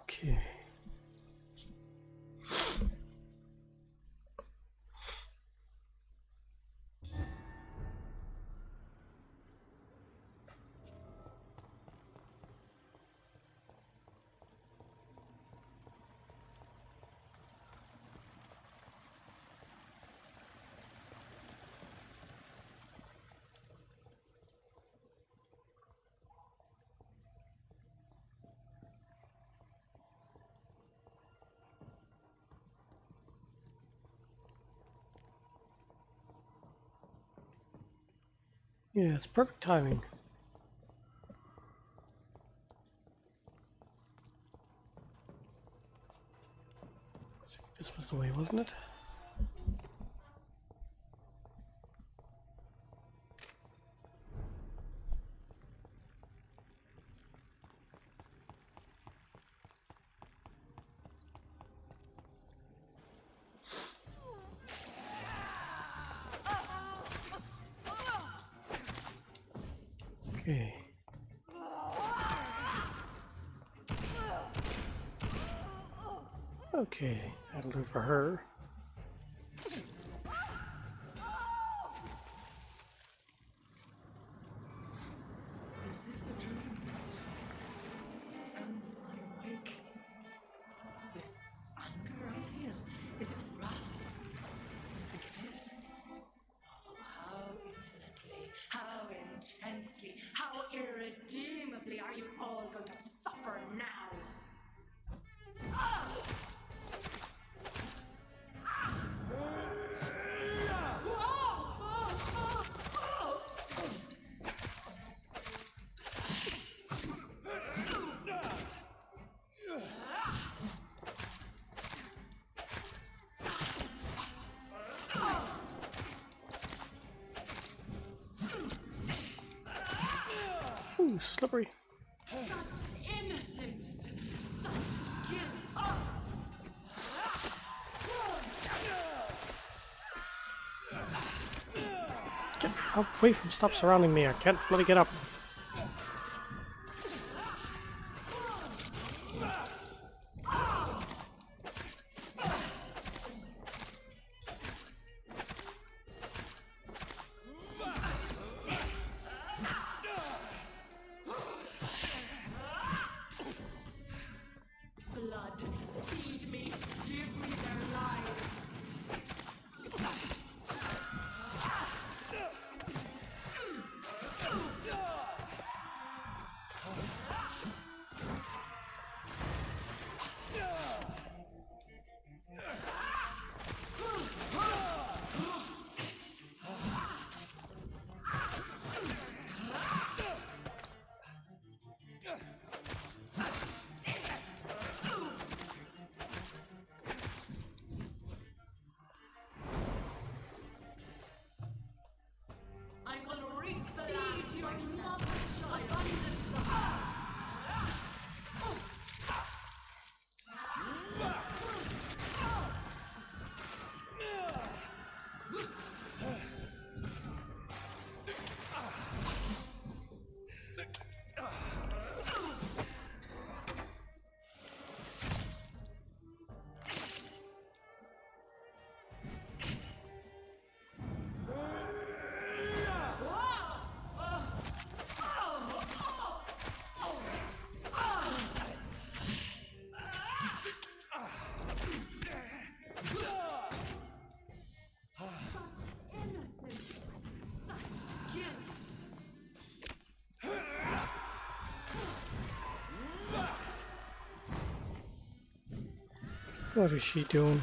Okay. Yeah, it's perfect timing. This was the way, wasn't it? Okay. Okay, that'll do for her. Is this a dream? Am I awake? Is this anger I feel? Is it wrath? I think it is. Oh, how infinitely, how intensely, how irredeemably are you all going to suffer now? Ooh, slippery. Such innocence, such guilt. Get away from, stop surrounding me. I can't let it get up. Blood, feed me, give me their lives. I will reap the land your mother child. What is she doing?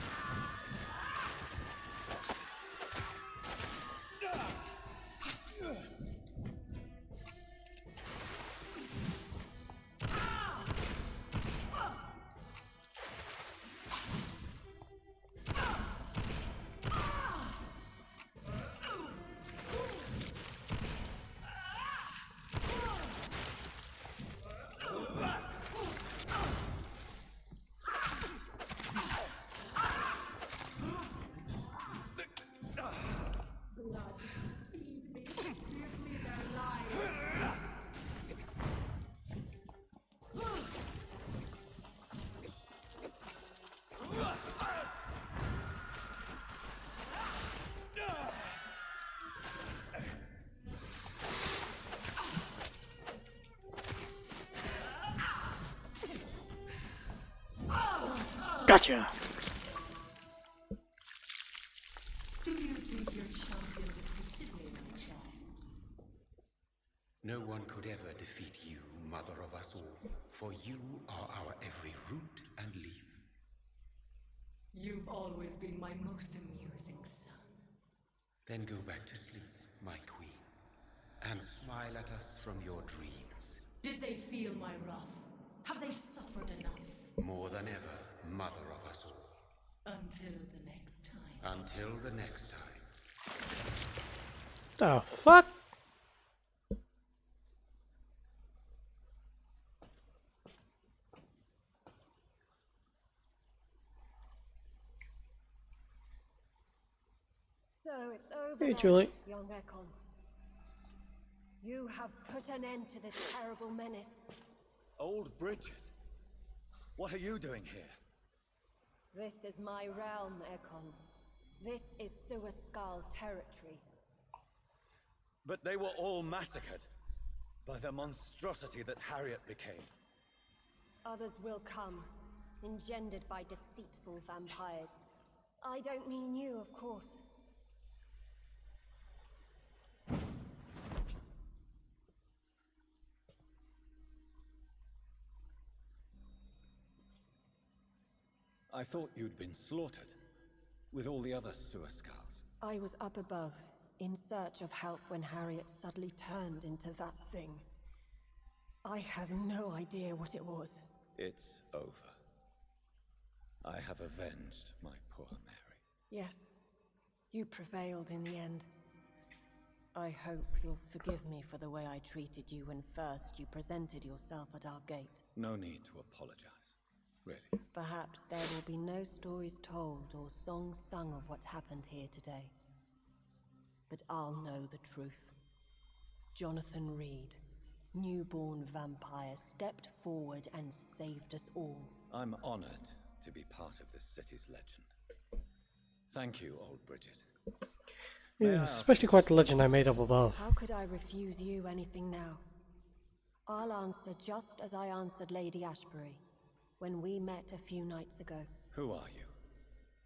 Gotcha! Do you think your champion defeated me, my child? No one could ever defeat you, mother of us all, for you are our every root and leaf. You've always been my most amusing son. Then go back to sleep, my queen. and smile at us from your dreams. Did they feel my wrath? Have they suffered enough? More than ever, mother of us all. Until the next time. Until the next time. The fuck? So it's over Hey, now, Julie. young Ekon. You have put an end to this terrible menace. Old Bridget? What are you doing here? This is my realm, Ekon. This is Suascal territory. But they were all massacred by the monstrosity that Harriet became. Others will come, engendered by deceitful vampires. I don't mean you, of course. I thought you'd been slaughtered, with all the other Suascals. I was up above, in search of help when Harriet suddenly turned into that thing. I have no idea what it was. It's over. I have avenged my poor Mary. Yes, you prevailed in the end. I hope you'll forgive me for the way I treated you when first you presented yourself at our gate. No need to apologize, really. Perhaps there will be no stories told or songs sung of what happened here today. But I'll know the truth. Jonathan Reed, newborn vampire, stepped forward and saved us all. I'm honored to be part of this city's legend. Thank you, old Bridget. Yeah, especially quite the legend I made up above. How could I refuse you anything now? I'll answer just as I answered Lady Ashbury when we met a few nights ago. Who are you?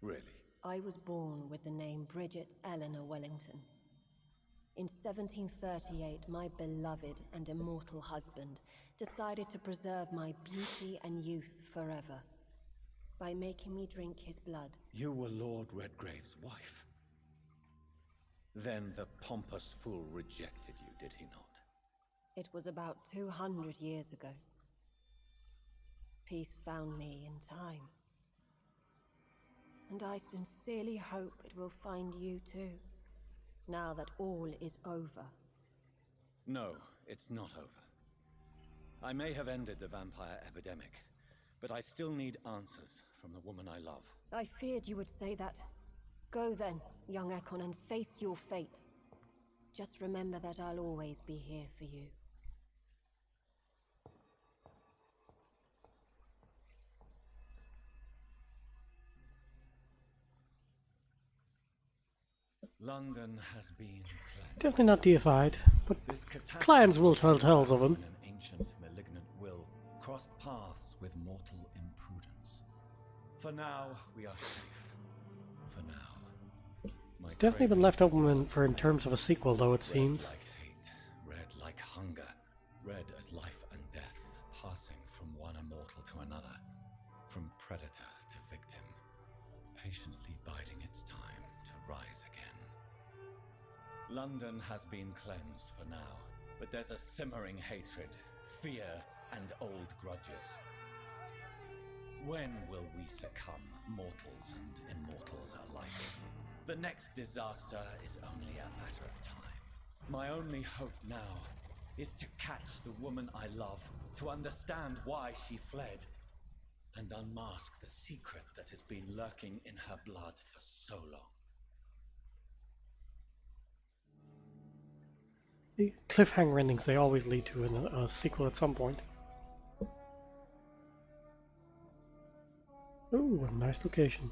Really? I was born with the name Bridget Eleanor Wellington. In 1738, my beloved and immortal husband decided to preserve my beauty and youth forever by making me drink his blood. You were Lord Redgrave's wife. Then the pompous fool rejected you, did he not? It was about 200 years ago. Peace found me in time. And I sincerely hope it will find you too, now that all is over. No, it's not over. I may have ended the vampire epidemic, but I still need answers from the woman I love. I feared you would say that. Go then, young Ekon, and face your fate. Just remember that I'll always be here for you. London has been cleansed. Definitely not deified, but This catastrophe clans will tell tales of him. when an ancient malignant will crossed paths with mortal imprudence. For now, we are safe. For now. My It's definitely been craving left for open blood for in terms of a sequel, though, it red seems. like hate, red like hunger, red as life and death, passing from one immortal to another, from predator to victim, patiently biding its time to rise again. London has been cleansed for now, but there's a simmering hatred, fear, and old grudges. When will we succumb, mortals and immortals alike? The next disaster is only a matter of time. My only hope now is to catch the woman I love, to understand why she fled, and unmask the secret that has been lurking in her blood for so long. The cliffhanger endings, they always lead to a sequel at some point. Ooh, what a nice location.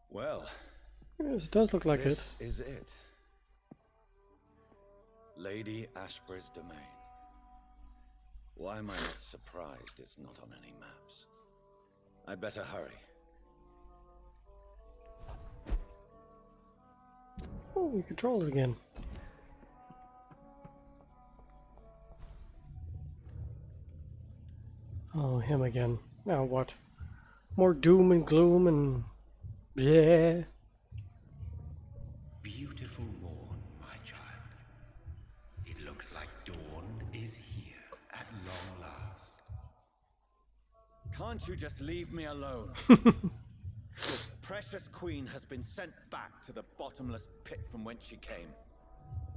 Well, Yes, it does look like this it. is it. Lady Ashbury's domain. Why am I not surprised it's not on any maps? I'd better hurry. Oh, we control it again. Oh, him again. Now what? More doom and gloom and... yeah. Beautiful morn, my child. It looks like dawn is here at long last. Can't you just leave me alone? Your precious queen has been sent back to the bottomless pit from whence she came.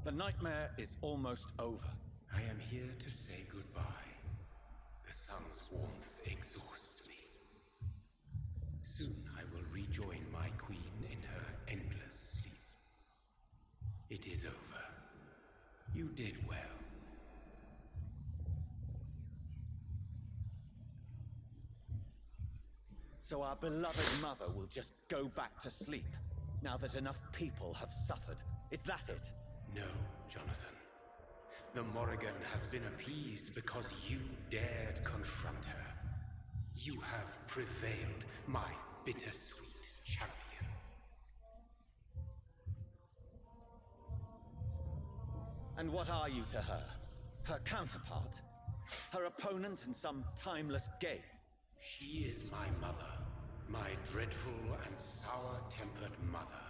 The nightmare is almost over. I am here to say goodbye. The sun's warmth exhausts me. Soon I will rejoin my queen in her endless sleep. It is over. You did well. So our beloved mother will just go back to sleep, now that enough people have suffered. Is that it? No, Jonathan. The Morrigan has been appeased because you dared confront her. You have prevailed, my bittersweet champion. And what are you to her? Her counterpart? Her opponent in some timeless game? She is my mother, my dreadful and sour-tempered mother.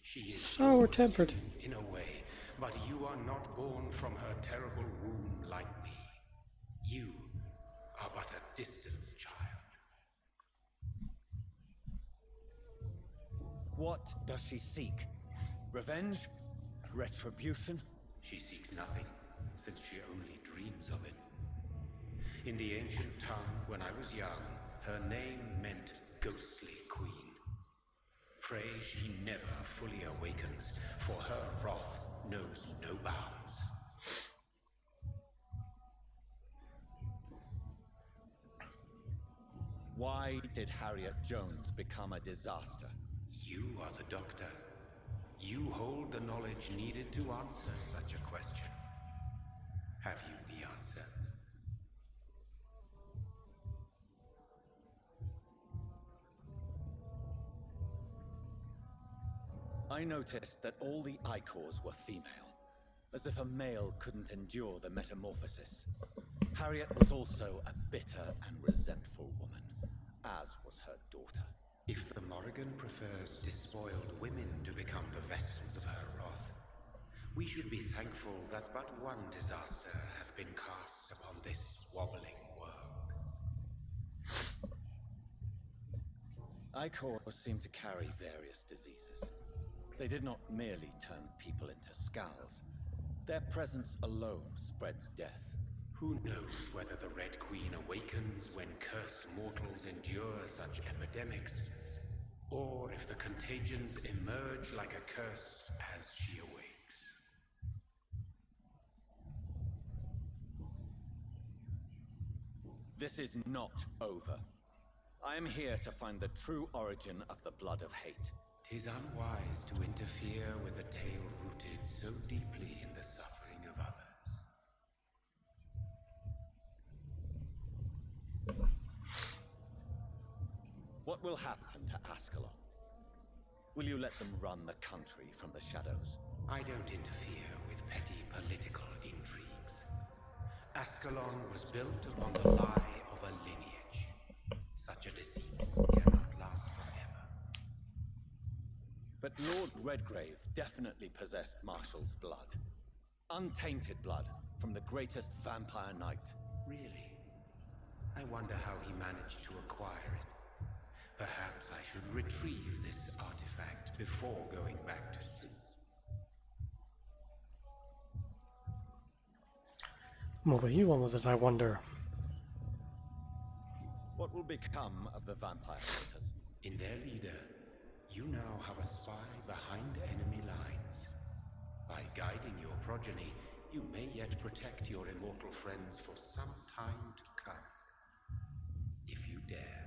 She is sour-tempered in a way, but you are not born from her terrible womb like me. You are but a distant child. What does she seek? Revenge? Retribution? She seeks nothing, since she only dreams of it. In the ancient tongue, when I was young, her name meant ghostly queen. Pray she never fully awakens, for her wrath knows no bounds. Why did Harriet Jones become a disaster? You are the doctor. You hold the knowledge needed to answer such a question. Have you the answer? I noticed that all the Icors were female, as if a male couldn't endure the metamorphosis. Harriet was also a bitter and resentful woman, as was her daughter. If the Morrigan prefers despoiled women to become the vessels of her wrath, we should be thankful that but one disaster hath been cast upon this wobbling world. Icors seem to carry various diseases. They did not merely turn people into skulls. Their presence alone spreads death. Who knows whether the Red Queen awakens when cursed mortals endure such epidemics, or if the contagions emerge like a curse as she awakes. This is not over. I am here to find the true origin of the blood of hate. 'Tis unwise to interfere with a tale rooted so deeply in the suffering of others. What will happen to Ascalon? Will you let them run the country from the shadows? I don't interfere with petty political intrigues. Ascalon was built upon the lie of a lineage. Such a deceit cannot last forever. But Lord Redgrave definitely possessed Marshall's blood. Untainted blood from the greatest vampire knight. Really? I wonder how he managed to acquire it. Perhaps I should retrieve this artifact before going back to sleep. What will you want with it, I wonder? What will become of the vampire hunters? In their leader, you now have a spy behind enemy lines. By guiding your progeny, you may yet protect your immortal friends for some time to come. If you dare.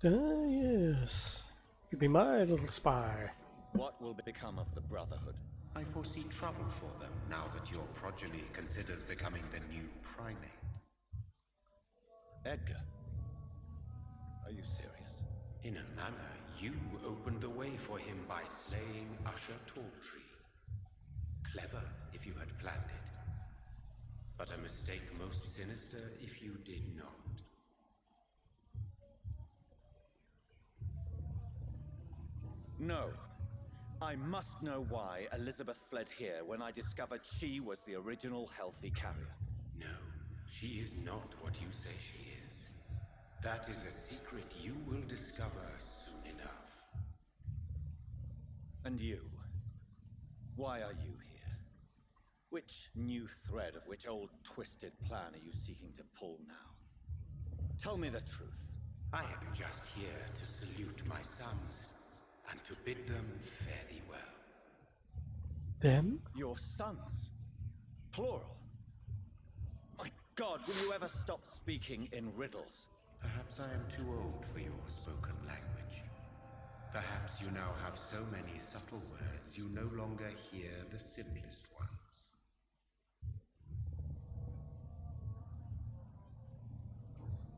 Yes. You'd be my little spy. What will become of the Brotherhood? I foresee trouble for them now that your progeny considers becoming the new primate. Edgar? Are you serious? In a manner, you opened the way for him by slaying Usher Talltree. Clever if you had planned it, but a mistake most sinister if you did not. No. I must know why Elizabeth fled here when I discovered she was the original healthy carrier. No, she is not what you say she is. That is a secret you will discover soon enough. And you? Why are you here? Which new thread of which old twisted plan are you seeking to pull now? Tell me the truth. I am just here to salute my sons and to bid them fare thee well. Them? Your sons? Plural? My God, will you ever stop speaking in riddles? Perhaps I am too old for your spoken language. Perhaps you now have so many subtle words you no longer hear the simplest ones.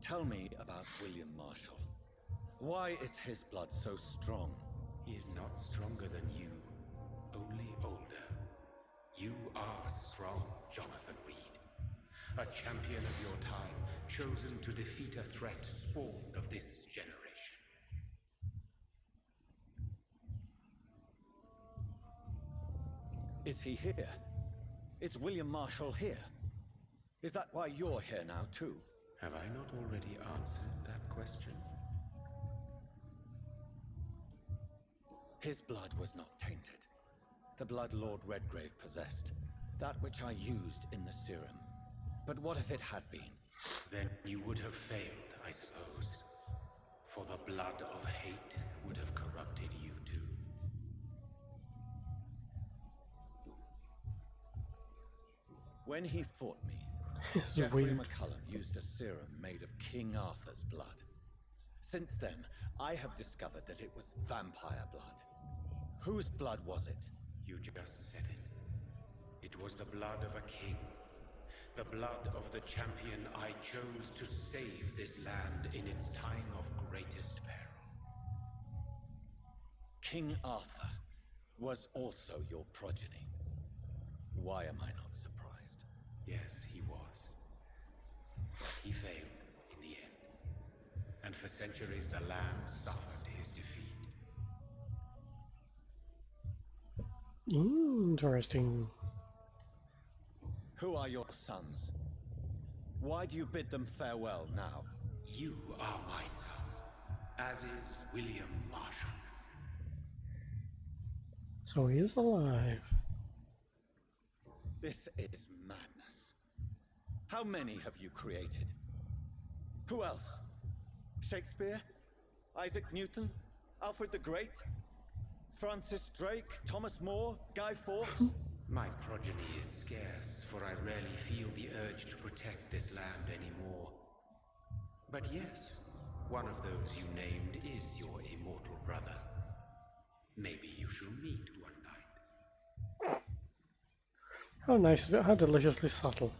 Tell me about William Marshall. Why is his blood so strong? He is not stronger than you, only older. You are strong, Jonathan Reed. A champion of your time, chosen to defeat a threat spawned of this generation. Is he here? Is William Marshall here? Is that why you're here now, too? Have I not already answered that question? His blood was not tainted. The blood Lord Redgrave possessed. That which I used in the serum. But what if it had been? Then you would have failed, I suppose. For the blood of hate would have corrupted you too. When he fought me, This is Geoffrey weird. McCullum used a serum made of King Arthur's blood. Since then, I have discovered that it was vampire blood. Whose blood was it? You just said it. It was the blood of a king. The blood of the champion I chose to save this land in its time of greatest peril. King Arthur was also your progeny. Why am I not surprised? Yes, he was. But he failed in the end. And for centuries the land suffered his defeat. Interesting. Who are your sons? Why do you bid them farewell now? You are my son, as is William Marshall. So he is alive. This is madness. How many have you created? Who else? Shakespeare? Isaac Newton? Alfred the Great? Francis Drake? Thomas More? Guy Fawkes? My progeny is scarce, for I rarely feel the urge to protect this land anymore. But yes, one of those you named is your immortal brother. Maybe you shall meet one night. How nice of it, how deliciously subtle.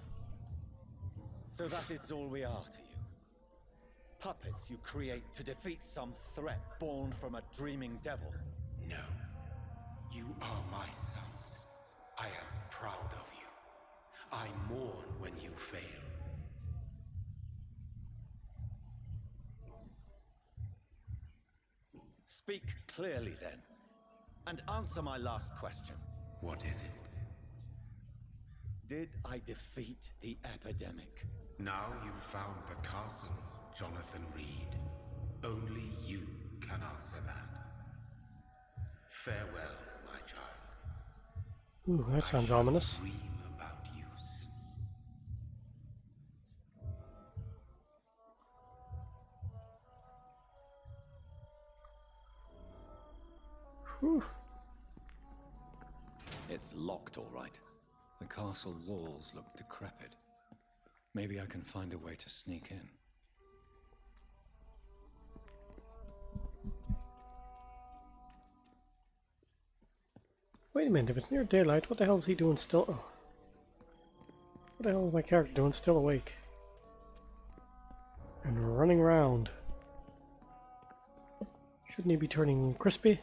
So that is all we are to you. Puppets you create to defeat some threat born from a dreaming devil. No. You are my sons. I am proud of you. I mourn when you fail. Speak clearly then, and answer my last question. What is it? Did I defeat the epidemic? Now you've found the castle, Jonathan Reed. Only you can answer that. Farewell, my child. Ooh, that sounds ominous. Dream about you soon. Whew. It's locked, all right. The castle walls look decrepit. Maybe I can find a way to sneak in. Wait a minute, if it's near daylight, what the hell is he doing still? Oh. What the hell is my character doing still awake? And running around. Shouldn't he be turning crispy?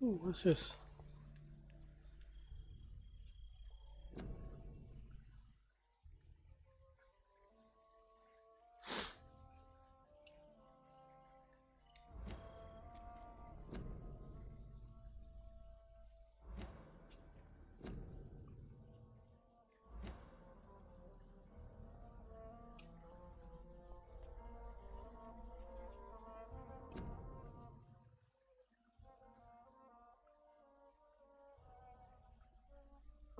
Ooh, what's this?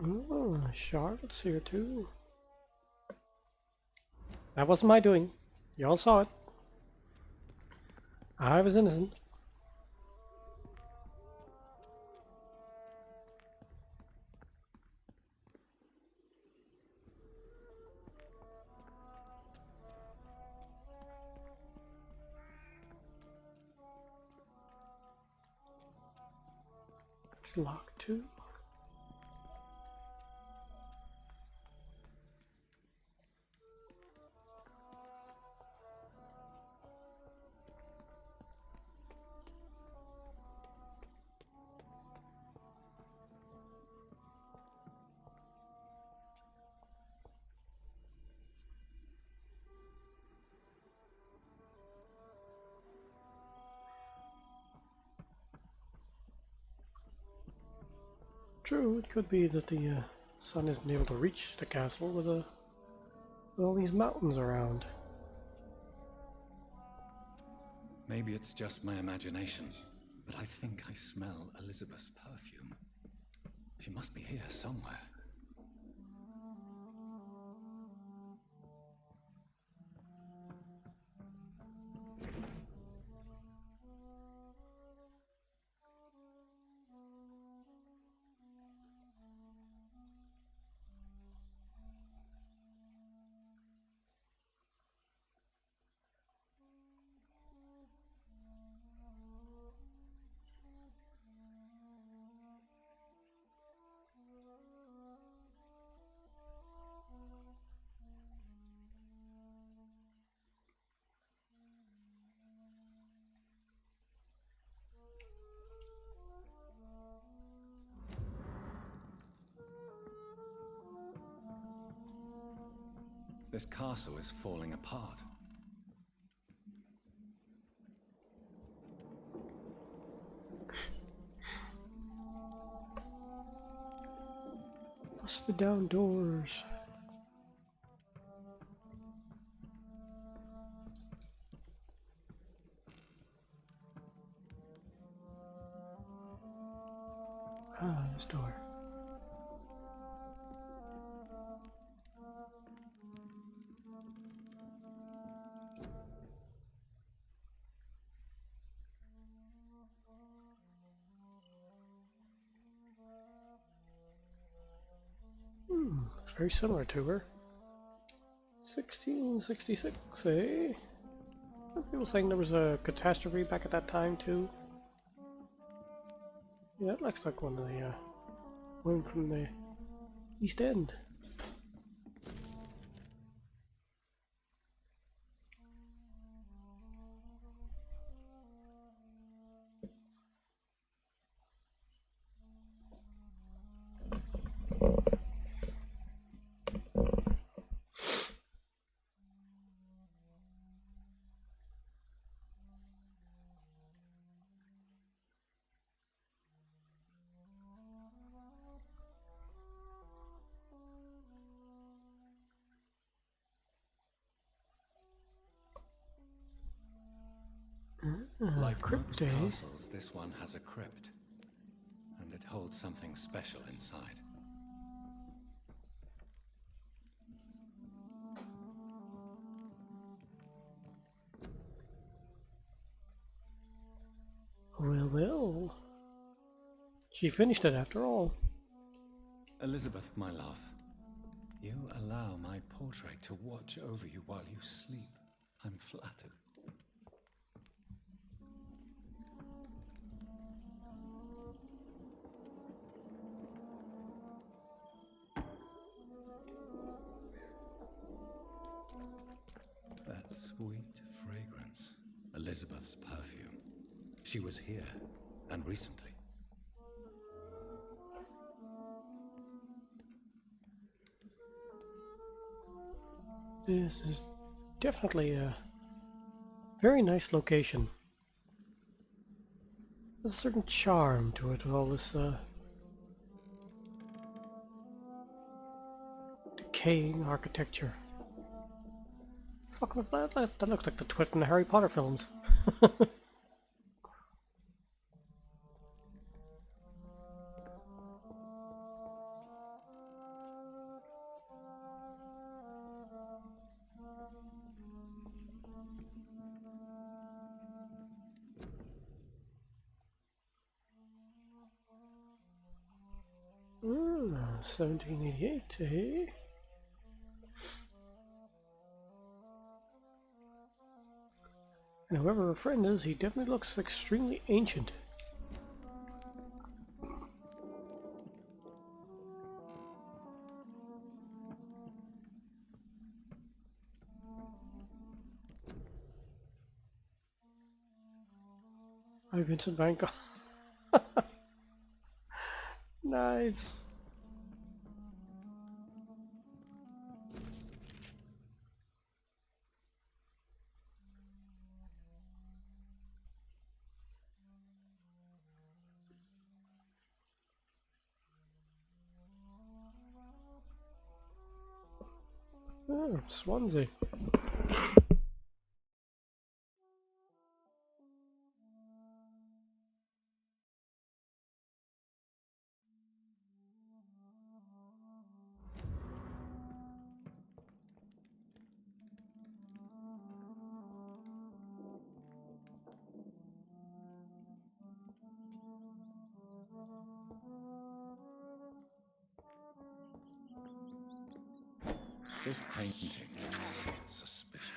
Oh, Charlotte's here too. That wasn't my doing. Y'all saw it. I was innocent. It's locked too. True, it could be that the sun isn't able to reach the castle with all these mountains around. Maybe it's just my imagination, but I think I smell Elizabeth's perfume. She must be here somewhere. This castle is falling apart. Bust the down doors. Ah, this door. It's very similar to her. 1666, eh? Some people saying there was a catastrophe back at that time too. Yeah, it looks like one of the women from the East End. Like Crypt most Day. castles, this one has a crypt, and it holds something special inside. Well, well. She finished it after all. Elizabeth, my love, you allow my portrait to watch over you while you sleep. I'm flattered. That sweet fragrance. Elizabeth's perfume. She was here, and recently. This is definitely a very nice location. There's a certain charm to it with all this decaying architecture. Fucking that looks like the twit in the Harry Potter films. Mm, 1788, eh? And whoever her friend is, he definitely looks extremely ancient. Hi, Vincent Van Gogh. Nice. Oh, Swansea. This painting looks suspicious.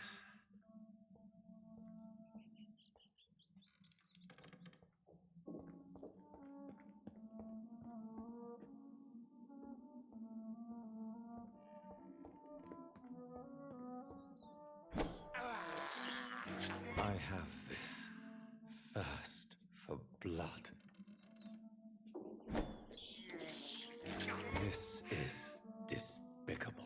I have this thirst for blood. This is despicable.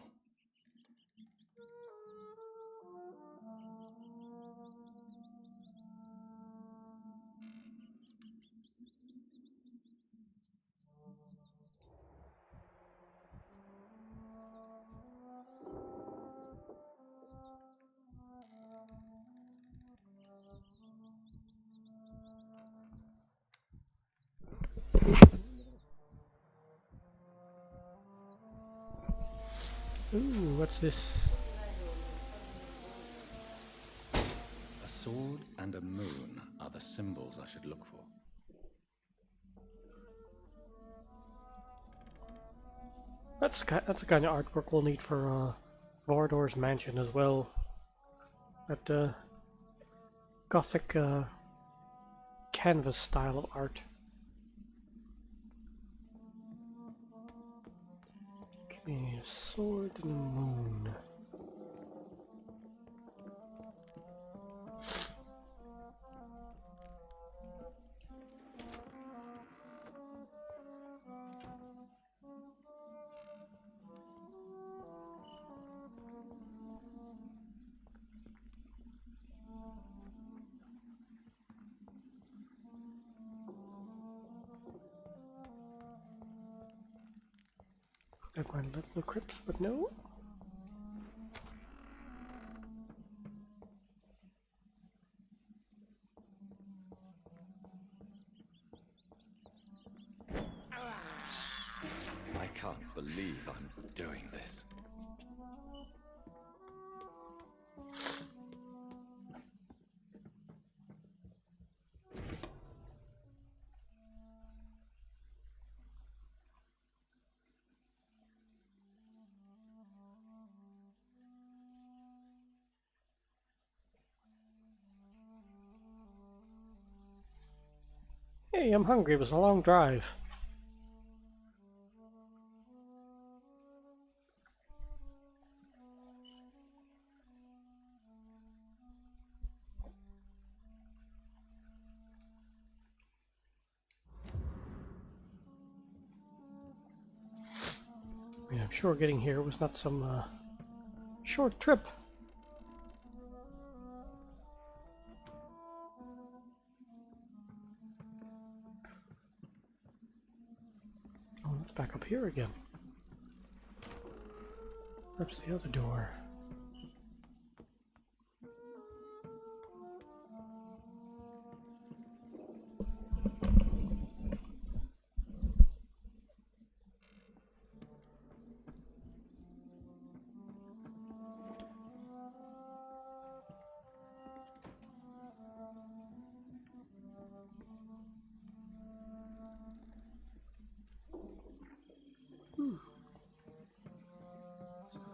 Ooh, what's this? A sword and a moon are the symbols I should look for. That's the kind of artwork we'll need for Vordor's mansion as well. That Gothic canvas style of art. Okay, a sword and a moon. That might look the crypts, but no. believe I'm doing this. Hey, I'm hungry. It was a long drive. Yeah, I'm sure getting here was not some short trip. Oh, it's back up here again. Where's the other door?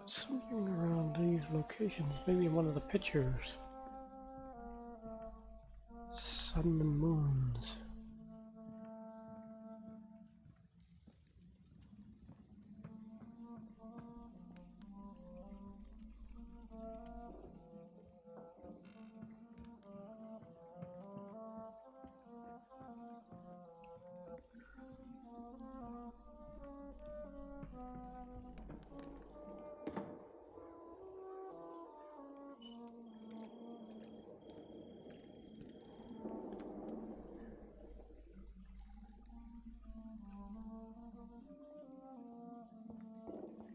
Something around these locations, maybe in one of the pictures. Sun and moons.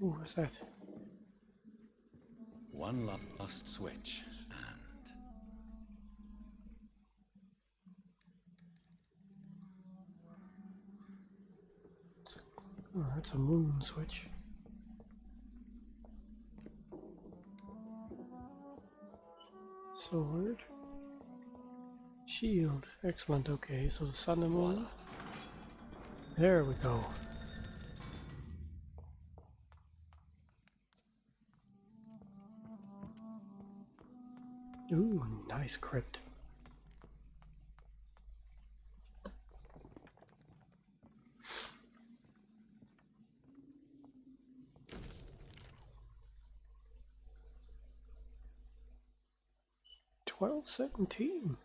Ooh, what's that? One last switch, and Oh, that's a moon switch. Sword. Shield. Excellent, okay, so the sun and moon. There we go. Ooh, nice crypt. $12.17.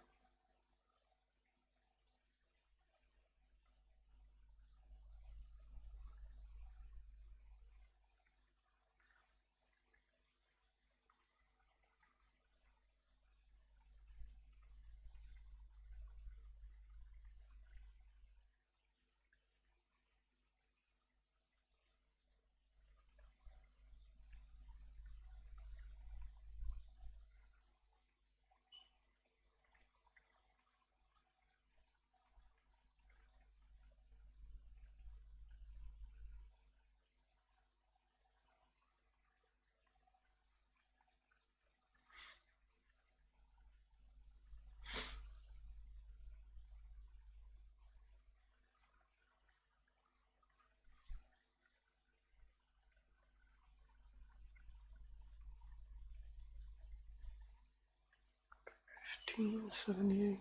$15.78.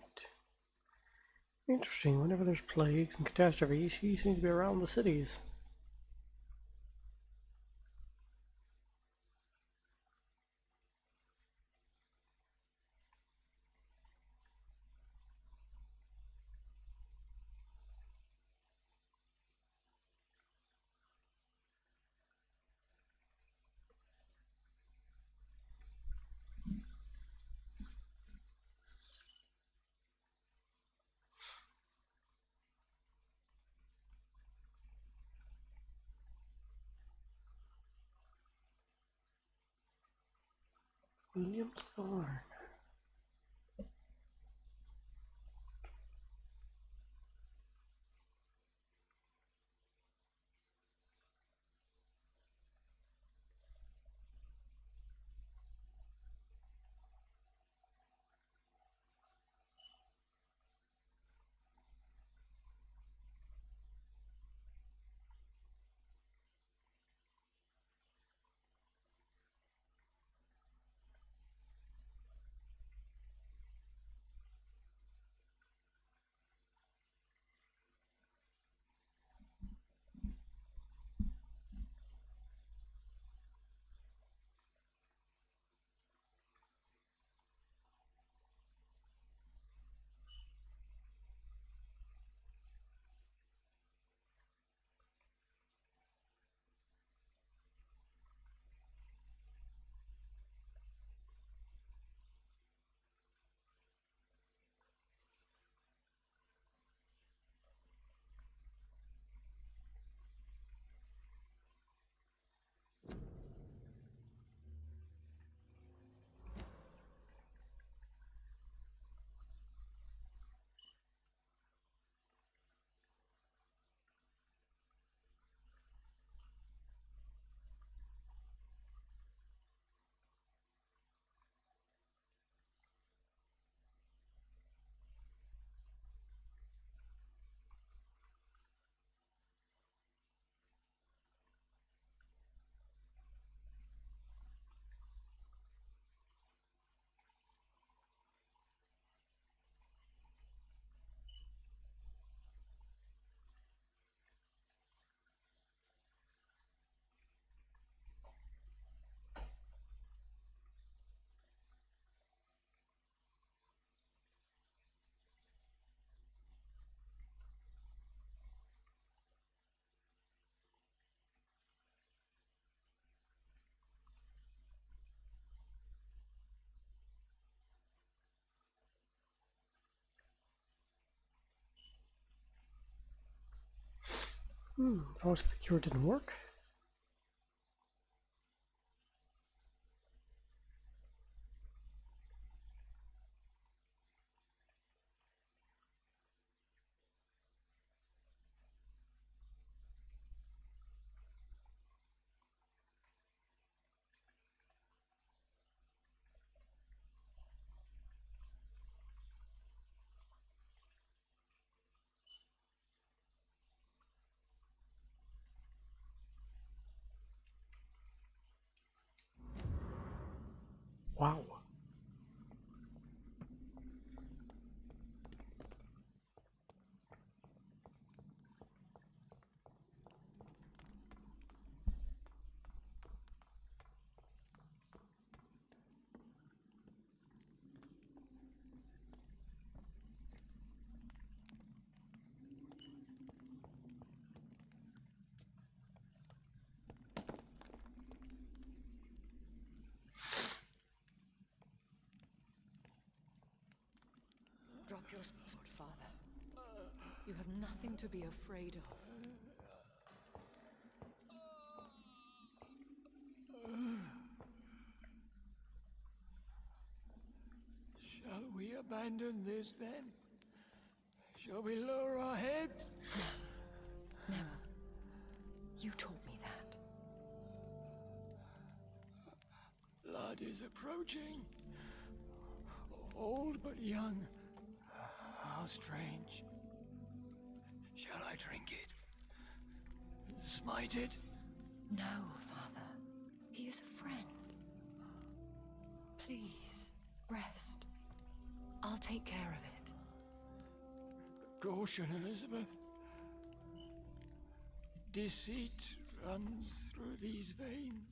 Interesting, whenever there's plagues and catastrophes, he seems to be around the cities. William Thorne. Most the cure didn't work. Wow. Drop your sword, Father. You have nothing to be afraid of. Shall we abandon this then? Shall we lower our heads? No. Never. You taught me that. Blood is approaching. Old but young. How strange. Shall I drink it? Smite it? No, Father. He is a friend. Please, rest. I'll take care of it. Caution, Elizabeth. Deceit runs through these veins.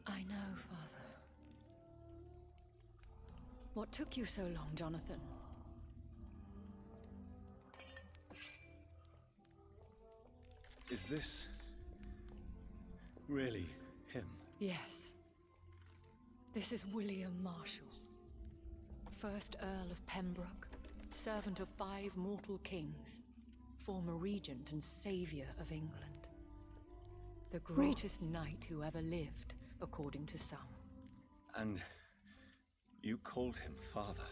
I know, Father. What took you so long, Jonathan? Is this really him? Yes. This is William Marshall, 1st Earl of Pembroke, servant of 5 mortal kings, former regent and savior of England. The greatest knight who ever lived, according to some. And you called him father?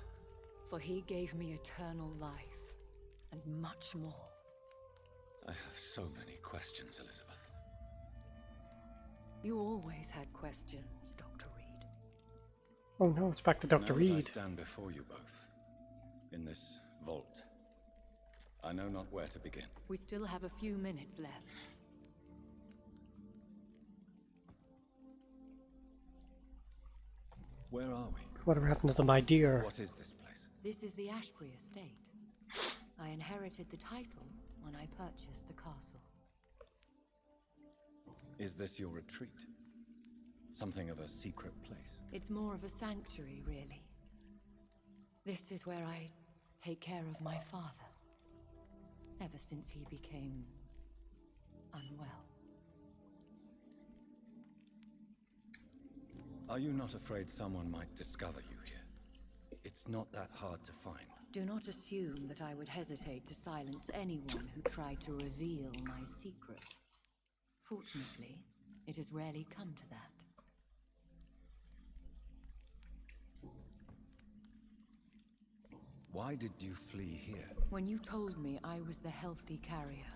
For he gave me eternal life, and much more. I have so many questions, Elizabeth. You always had questions, Dr. Reed. Oh no, it's back to Dr. Now that I Reed. stand before you both, in this vault, I know not where to begin. We still have a few minutes left. Where are we? Whatever happened to the my dear? What is this place? This is the Ashbury estate. I inherited the title when I purchased the castle. Is this your retreat? Something of a secret place? It's more of a sanctuary, really. This is where I take care of my father. Ever since he became unwell. Are you not afraid someone might discover you here? It's not that hard to find. Do not assume that I would hesitate to silence anyone who tried to reveal my secret. Fortunately, it has rarely come to that. Why did you flee here? When you told me I was the healthy carrier,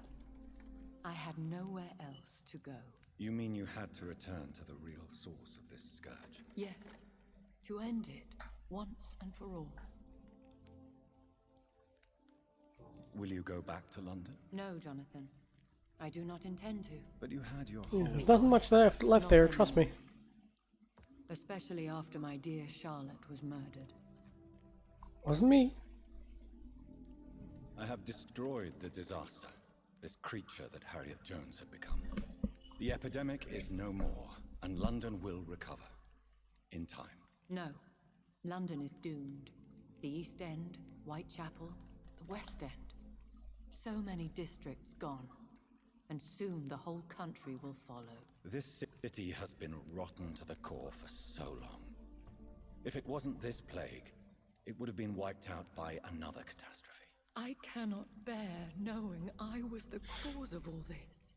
I had nowhere else to go. You mean you had to return to the real source of this scourge? Yes, to end it, once and for all. Will you go back to London? No, Jonathan. I do not intend to. But you had your Yeah, whole there's nothing much left Not there, anymore. trust me. Especially after my dear Charlotte was murdered. Wasn't me. I have destroyed the disaster, this creature that Harriet Jones had become. The epidemic is no more, and London will recover. In time. No. London is doomed. The East End, Whitechapel, the West End. So many districts gone. And soon the whole country will follow. This city has been rotten to the core for so long. If it wasn't this plague, it would have been wiped out by another catastrophe. I cannot bear knowing I was the cause of all this,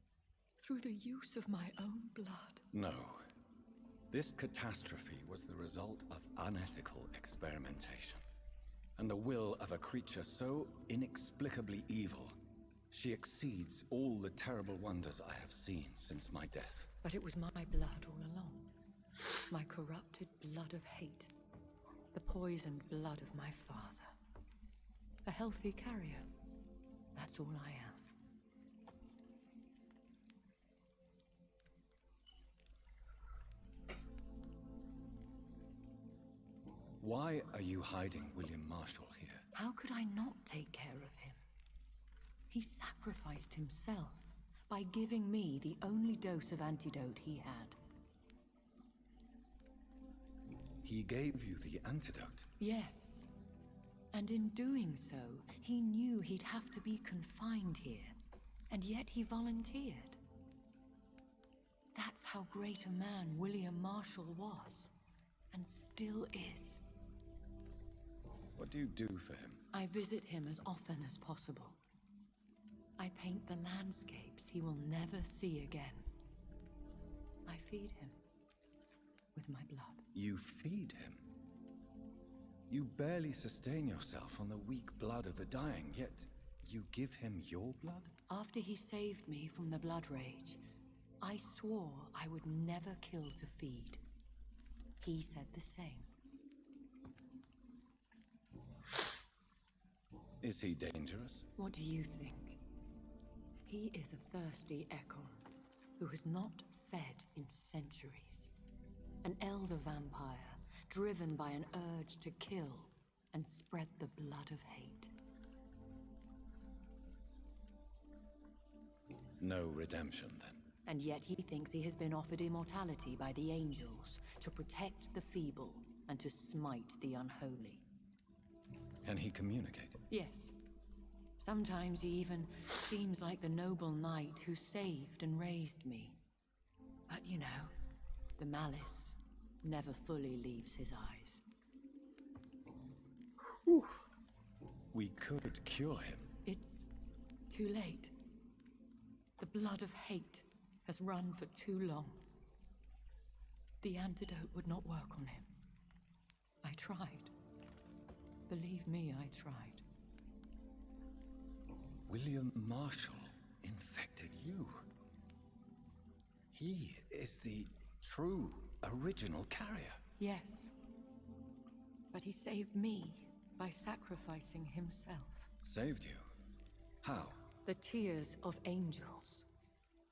through the use of my own blood. No. This catastrophe was the result of unethical experimentation, and the will of a creature so inexplicably evil. She exceeds all the terrible wonders I have seen since my death. But it was my blood all along. My corrupted blood of hate. The poisoned blood of my father. A healthy carrier. That's all I am. Why are you hiding William Marshall here? How could I not take care of him? He sacrificed himself by giving me the only dose of antidote he had. He gave you the antidote? Yes. And in doing so, he knew he'd have to be confined here. And yet he volunteered. That's how great a man William Marshall was. And still is. What do you do for him? I visit him as often as possible. I paint the landscapes he will never see again. I feed him with my blood. You feed him? You barely sustain yourself on the weak blood of the dying, yet you give him your blood? After he saved me from the blood rage, I swore I would never kill to feed. He said the same. Is he dangerous? What do you think? He is a thirsty echo who has not fed in centuries. An elder vampire, driven by an urge to kill and spread the blood of hate. No redemption, then? And yet he thinks he has been offered immortality by the angels to protect the feeble and to smite the unholy. Can he communicate? Yes. Sometimes he even seems like the noble knight who saved and raised me. But you know, the malice never fully leaves his eyes. Whew. We could cure him. It's too late. The blood of hate has run for too long. The antidote would not work on him. I tried. Believe me, I tried. William Marshall infected you. He is the true original carrier. Yes. But he saved me by sacrificing himself. Saved you? How? The tears of angels.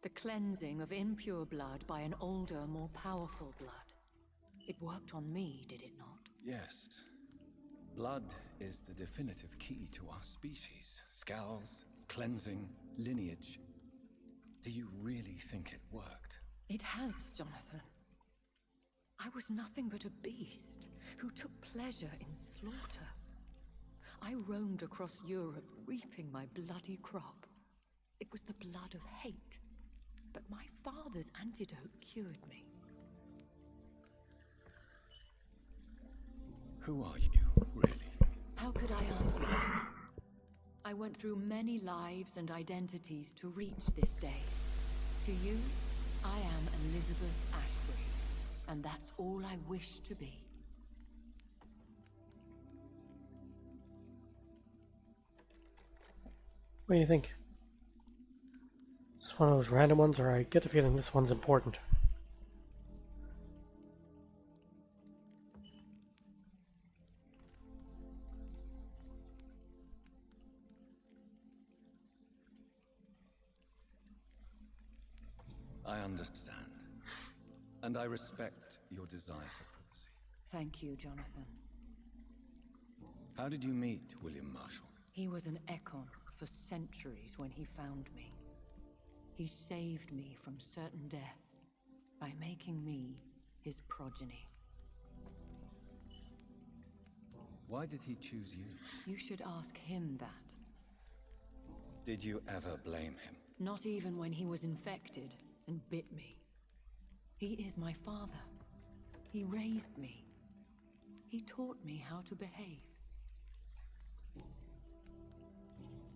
The cleansing of impure blood by an older, more powerful blood. It worked on me, did it not? Yes. Blood is the definitive key to our species. Scowls, cleansing, lineage. Do you really think it worked? It has, Jonathan. I was nothing but a beast who took pleasure in slaughter. I roamed across Europe, reaping my bloody crop. It was the blood of hate. But my father's antidote cured me. Who are you, really? How could I answer that? I went through many lives and identities to reach this day. To you, I am Elizabeth Ashbury, and that's all I wish to be. What do you think? It's one of those random ones, or I get the feeling this one's important. I understand. And I respect your desire for privacy. Thank you, Jonathan. How did you meet William Marshall? He was an Ekon for centuries when he found me. He saved me from certain death by making me his progeny. Why did he choose you? You should ask him that. Did you ever blame him? Not even when he was infected and bit me. He is my father. He raised me. He taught me how to behave.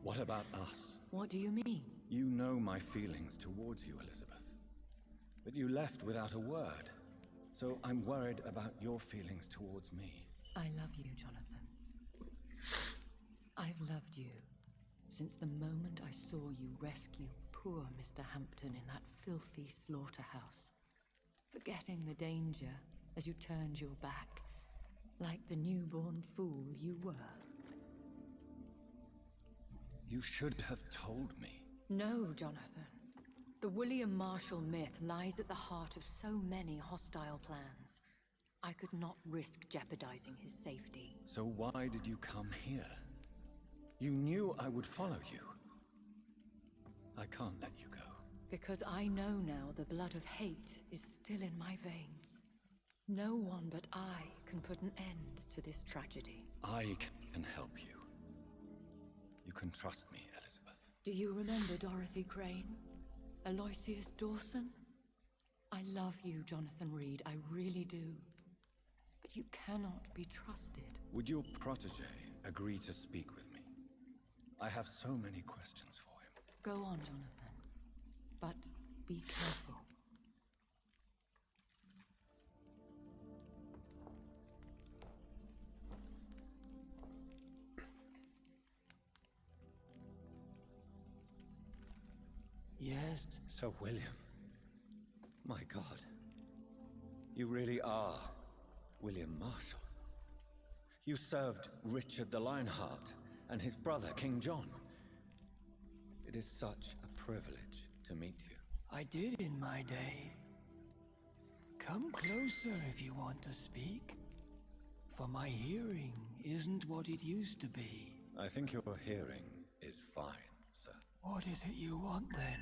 What about us? What do you mean? You know my feelings towards you, Elizabeth. But you left without a word. So I'm worried about your feelings towards me. I love you, Jonathan. I've loved you since the moment I saw you rescue poor Mr. Hampton in that filthy slaughterhouse, forgetting the danger as you turned your back, like the newborn fool you were. You should have told me. No, Jonathan. The William Marshall myth lies at the heart of so many hostile plans. I could not risk jeopardizing his safety. So why did you come here? You knew I would follow you. I can't let you go. Because I know now the blood of hate is still in my veins. No one but I can put an end to this tragedy. I can help you. You can trust me, Elizabeth. Do you remember Dorothy Crane? Aloysius Dawson? I love you, Jonathan Reed, I really do. But you cannot be trusted. Would your protege agree to speak with me? I have so many questions for him. Go on, Jonathan. But be careful. Yes? Sir William. My God. You really are William Marshall. You served Richard the Lionheart and his brother, King John. It is such a privilege to meet you. I did in my day. Come closer if you want to speak. For my hearing isn't what it used to be. I think your hearing is fine, sir. What is it you want then?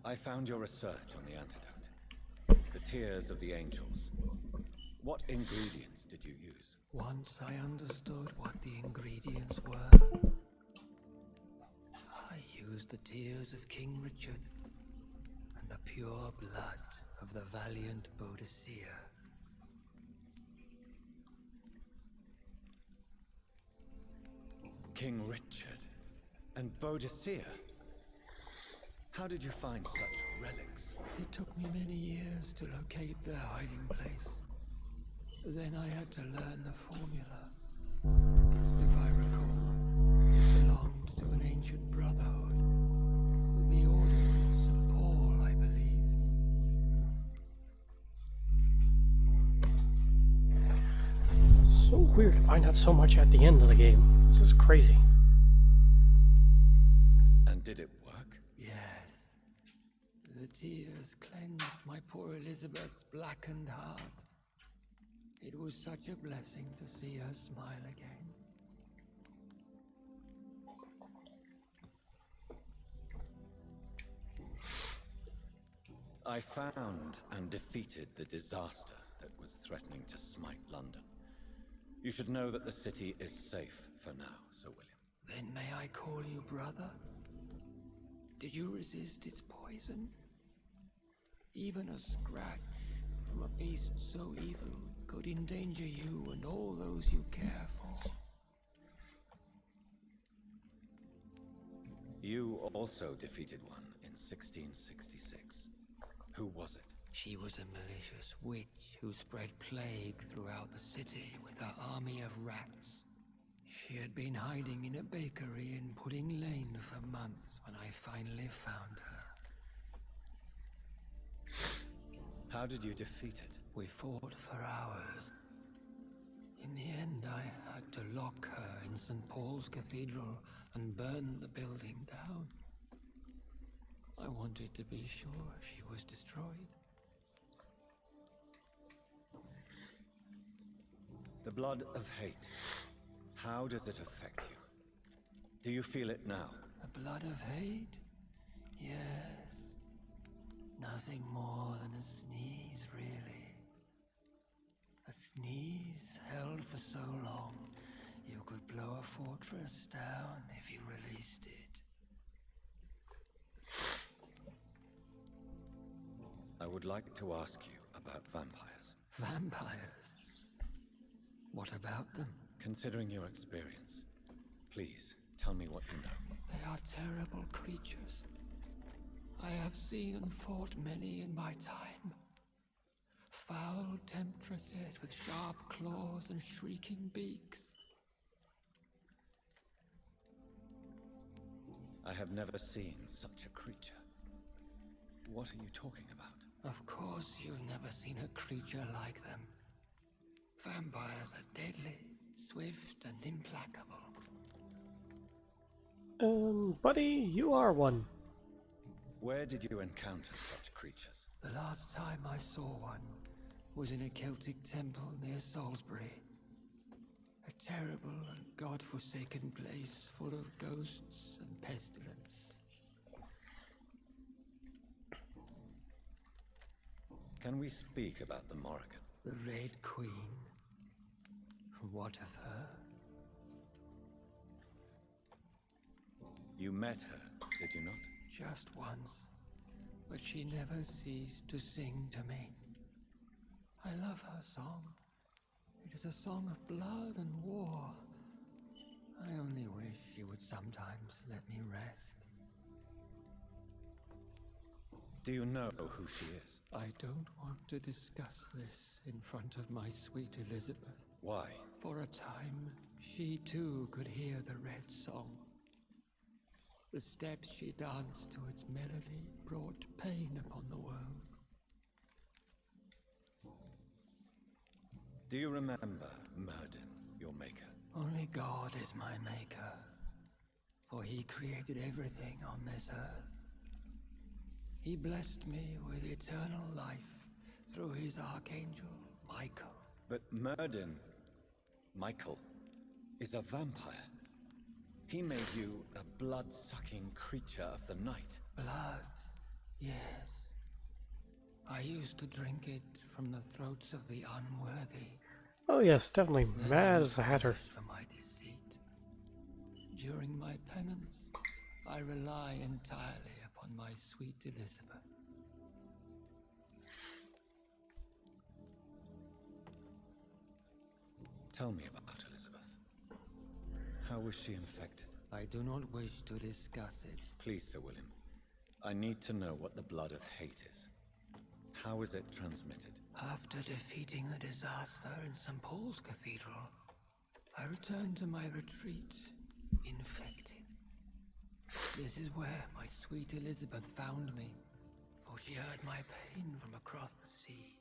I found your research on the antidote. The tears of the angels. What ingredients did you use? Once I understood what the ingredients were, I used the tears of King Richard and the pure blood of the valiant Boadicea. King Richard and Boadicea? How did you find such relics? It took me many years to locate their hiding place. Then I had to learn the formula. If I recall, it belonged to an ancient brotherhood. The Order of St. Paul, I believe. So weird to find out so much at the end of the game. This is crazy. And did it work? Yes. The tears cleansed my poor Elizabeth's blackened heart. It was such a blessing to see her smile again. I found and defeated the disaster that was threatening to smite London. You should know that the city is safe for now, Sir William. Then may I call you brother? Did you resist its poison? Even a scratch from a beast so evil could endanger you and all those you care for. You also defeated one in 1666. Who was it? She was a malicious witch who spread plague throughout the city with her army of rats. She had been hiding in a bakery in Pudding Lane for months when I finally found her. How did you defeat it? We fought for hours. In the end, I had to lock her in St. Paul's Cathedral and burn the building down. I wanted to be sure she was destroyed. The blood of hate. How does it affect you? Do you feel it now? The blood of hate? Yes. Nothing more than a sneeze, really. A sneeze held for so long, you could blow a fortress down if you released it. I would like to ask you about vampires. Vampires? What about them? Considering your experience, please tell me what you know. They are terrible creatures. I have seen and fought many in my time. Foul temptresses with sharp claws and shrieking beaks. I have never seen such a creature. What are you talking about? Of course you've never seen a creature like them. Vampires are deadly, swift and implacable. Buddy, you are one. Where did you encounter such creatures? The last time I saw one was in a Celtic temple near Salisbury. A terrible and god-forsaken place full of ghosts and pestilence. Can we speak about the Morrigan? The Red Queen. What of her? You met her, did you not? Just once, but she never ceased to sing to me. I love her song. It is a song of blood and war. I only wish she would sometimes let me rest. Do you know who she is? I don't want to discuss this in front of my sweet Elizabeth. Why? For a time, she too could hear the red song. The steps she danced to its melody brought pain upon the world. Do you remember Myrddin, your maker? Only God is my maker, for he created everything on this earth. He blessed me with eternal life through his archangel, Michael. But Myrddin, Michael, is a vampire. He made you a blood-sucking creature of the night. Blood, yes. I used to drink it from the throats of the unworthy. Oh yes, definitely. Mad as a hatter. For my deceit. During my penance, I rely entirely upon my sweet Elizabeth. Tell me about Elizabeth. How was she infected? I do not wish to discuss it. Please, Sir William. I need to know what the blood of hate is. How is it transmitted? After defeating the disaster in St. Paul's Cathedral, I returned to my retreat, infected. This is where my sweet Elizabeth found me, for she heard my pain from across the sea.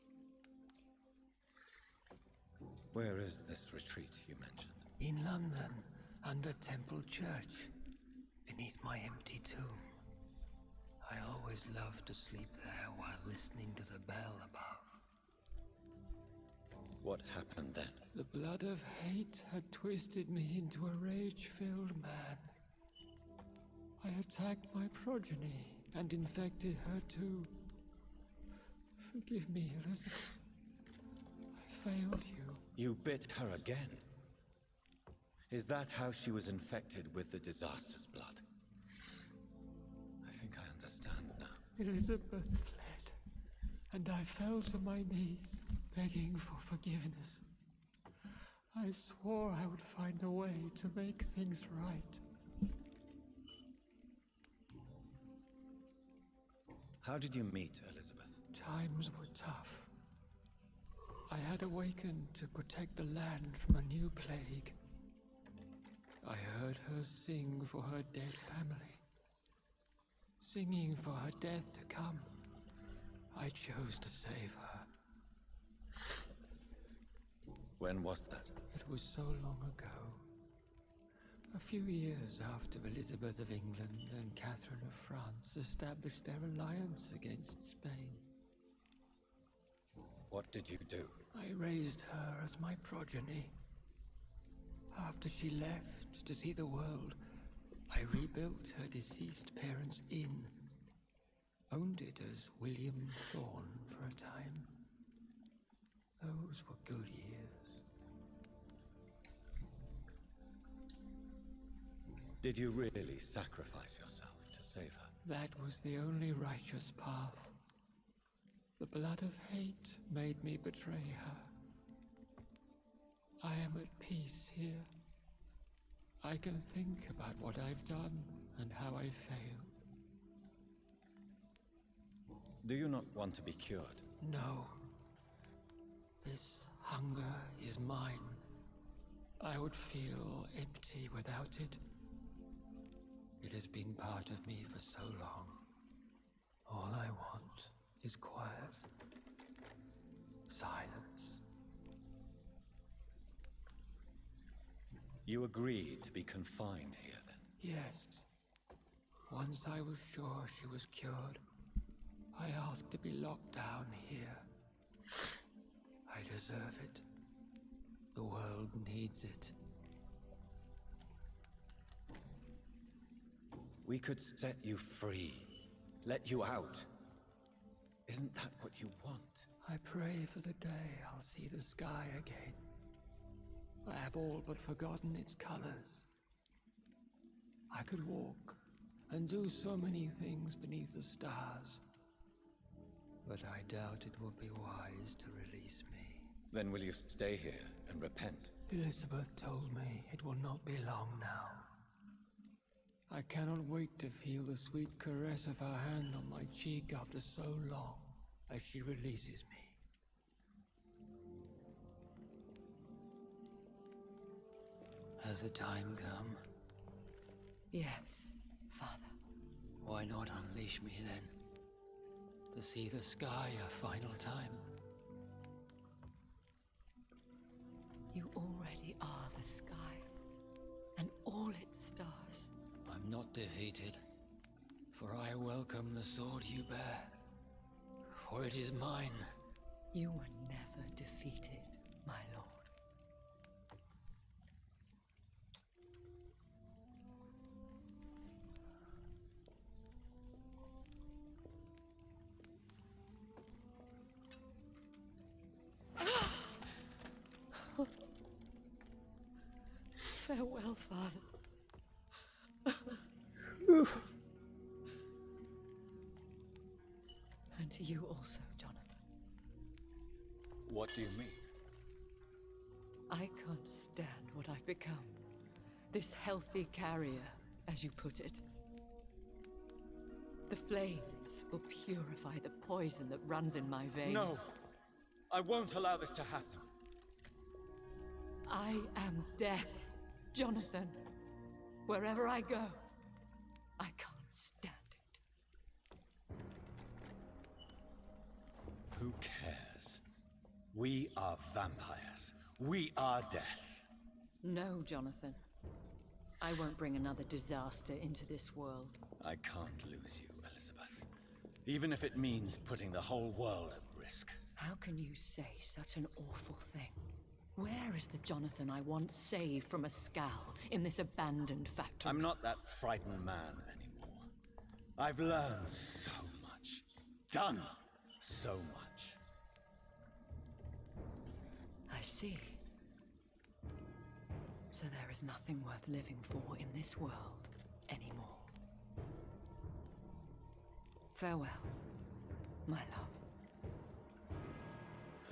Where is this retreat you mentioned? In London, under Temple Church, beneath my empty tomb. I always loved to sleep there while listening to the bell above. What happened then? The blood of hate had twisted me into a rage-filled man. I attacked my progeny and infected her too. Forgive me, Elizabeth. I failed you. You bit her again? Is that how she was infected with the disaster's blood? I think I understand now. Elizabeth fled, and I fell to my knees, begging for forgiveness. I swore I would find a way to make things right. How did you meet Elizabeth? Times were tough. I had awakened to protect the land from a new plague. I heard her sing for her dead family. Singing for her death to come. I chose to save her. When was that? It was so long ago. A few years after Elizabeth of England and Catherine of France established their alliance against Spain. What did you do? I raised her as my progeny. After she left to see the world, I rebuilt her deceased parents' inn. Owned it as William Thorne for a time. Those were good years. Did you really sacrifice yourself to save her? That was the only righteous path. The blood of hate made me betray her. I am at peace here. I can think about what I've done and how I failed. Do you not want to be cured? No. This hunger is mine. I would feel empty without it. It has been part of me for so long. All I want is quiet. Silence. You agreed to be confined here, then? Yes. Once I was sure she was cured, I asked to be locked down here. I deserve it. The world needs it. We could set you free. Let you out. Isn't that what you want? I pray for the day I'll see the sky again. I have all but forgotten its colors. I could walk and do so many things beneath the stars. But I doubt it will be wise to release me. Then will you stay here and repent? Elizabeth told me it will not be long now. I cannot wait to feel the sweet caress of her hand on my cheek after so long, as she releases me. Has the time come? Yes, Father. Why not unleash me then? To see the sky a final time? You already are the sky, and all its stars. I'm not defeated, for I welcome the sword you bear, for it is mine. You were never defeated, my lord. Farewell, Father. And to you also, Jonathan. What do you mean? I can't stand what I've become. This healthy carrier, as you put it. The flames will purify the poison that runs in my veins. No! I won't allow this to happen. I am death, Jonathan. Wherever I go, I can't stand it. Who cares? We are vampires. We are death. No, Jonathan. I won't bring another disaster into this world. I can't lose you, Elizabeth. Even if it means putting the whole world at risk. How can you say such an awful thing? Where is the Jonathan I once saved from a scowl in this abandoned factory? I'm not that frightened man anymore. I've learned so much. Done so much. I see. So there is nothing worth living for in this world anymore. Farewell, my love.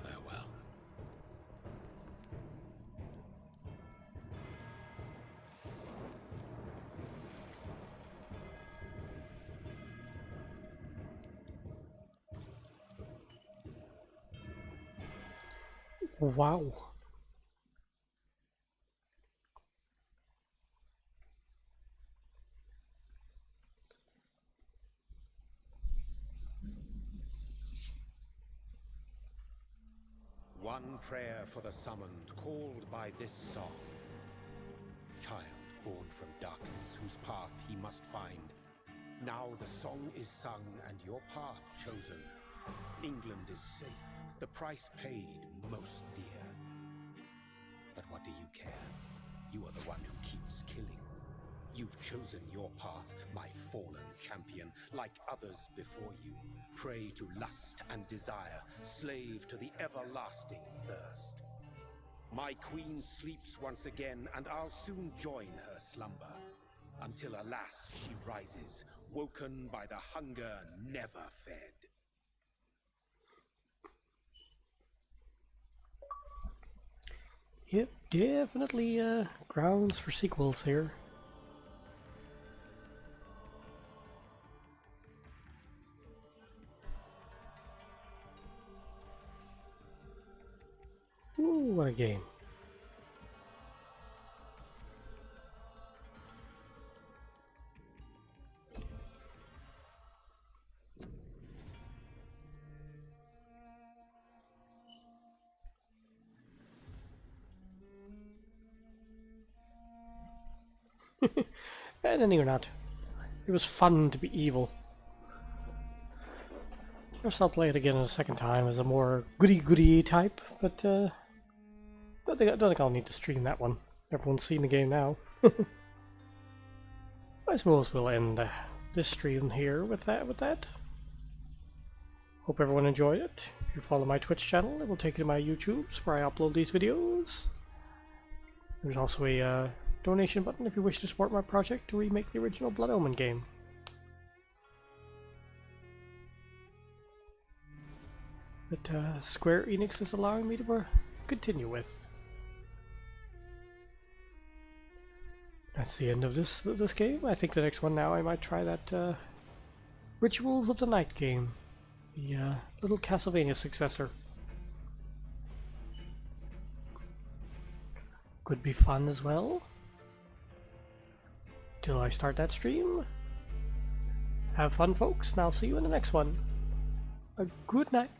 Farewell. Wow. One prayer for the summoned, called by this song. Child born from darkness, whose path he must find. Now the song is sung and your path chosen. England is safe, the price paid most dear. But what do you care? You are the one who keeps killing. You've chosen your path, my fallen champion, like others before you. Prey to lust and desire, slave to the everlasting thirst. My queen sleeps once again, and I'll soon join her slumber. Until alas she rises, woken by the hunger never fed. Yep, definitely grounds for sequels here. Ooh, what a game. And then you're not. It was fun to be evil. Guess I'll play it again a second time as a more goody-goody type, but don't think I'll need to stream that one. Everyone's seen the game now. I suppose we'll end this stream here with that. Hope everyone enjoyed it. If you follow my Twitch channel, it will take you to my YouTubes where I upload these videos. There's also a donation button if you wish to support my project to remake the original Blood Omen game. That Square Enix is allowing me to continue with. That's the end of this game. I think the next one now I might try that Rituals of the Night game, the little Castlevania successor. Could be fun as well. Till I start that stream. Have fun, folks, and I'll see you in the next one. A good night.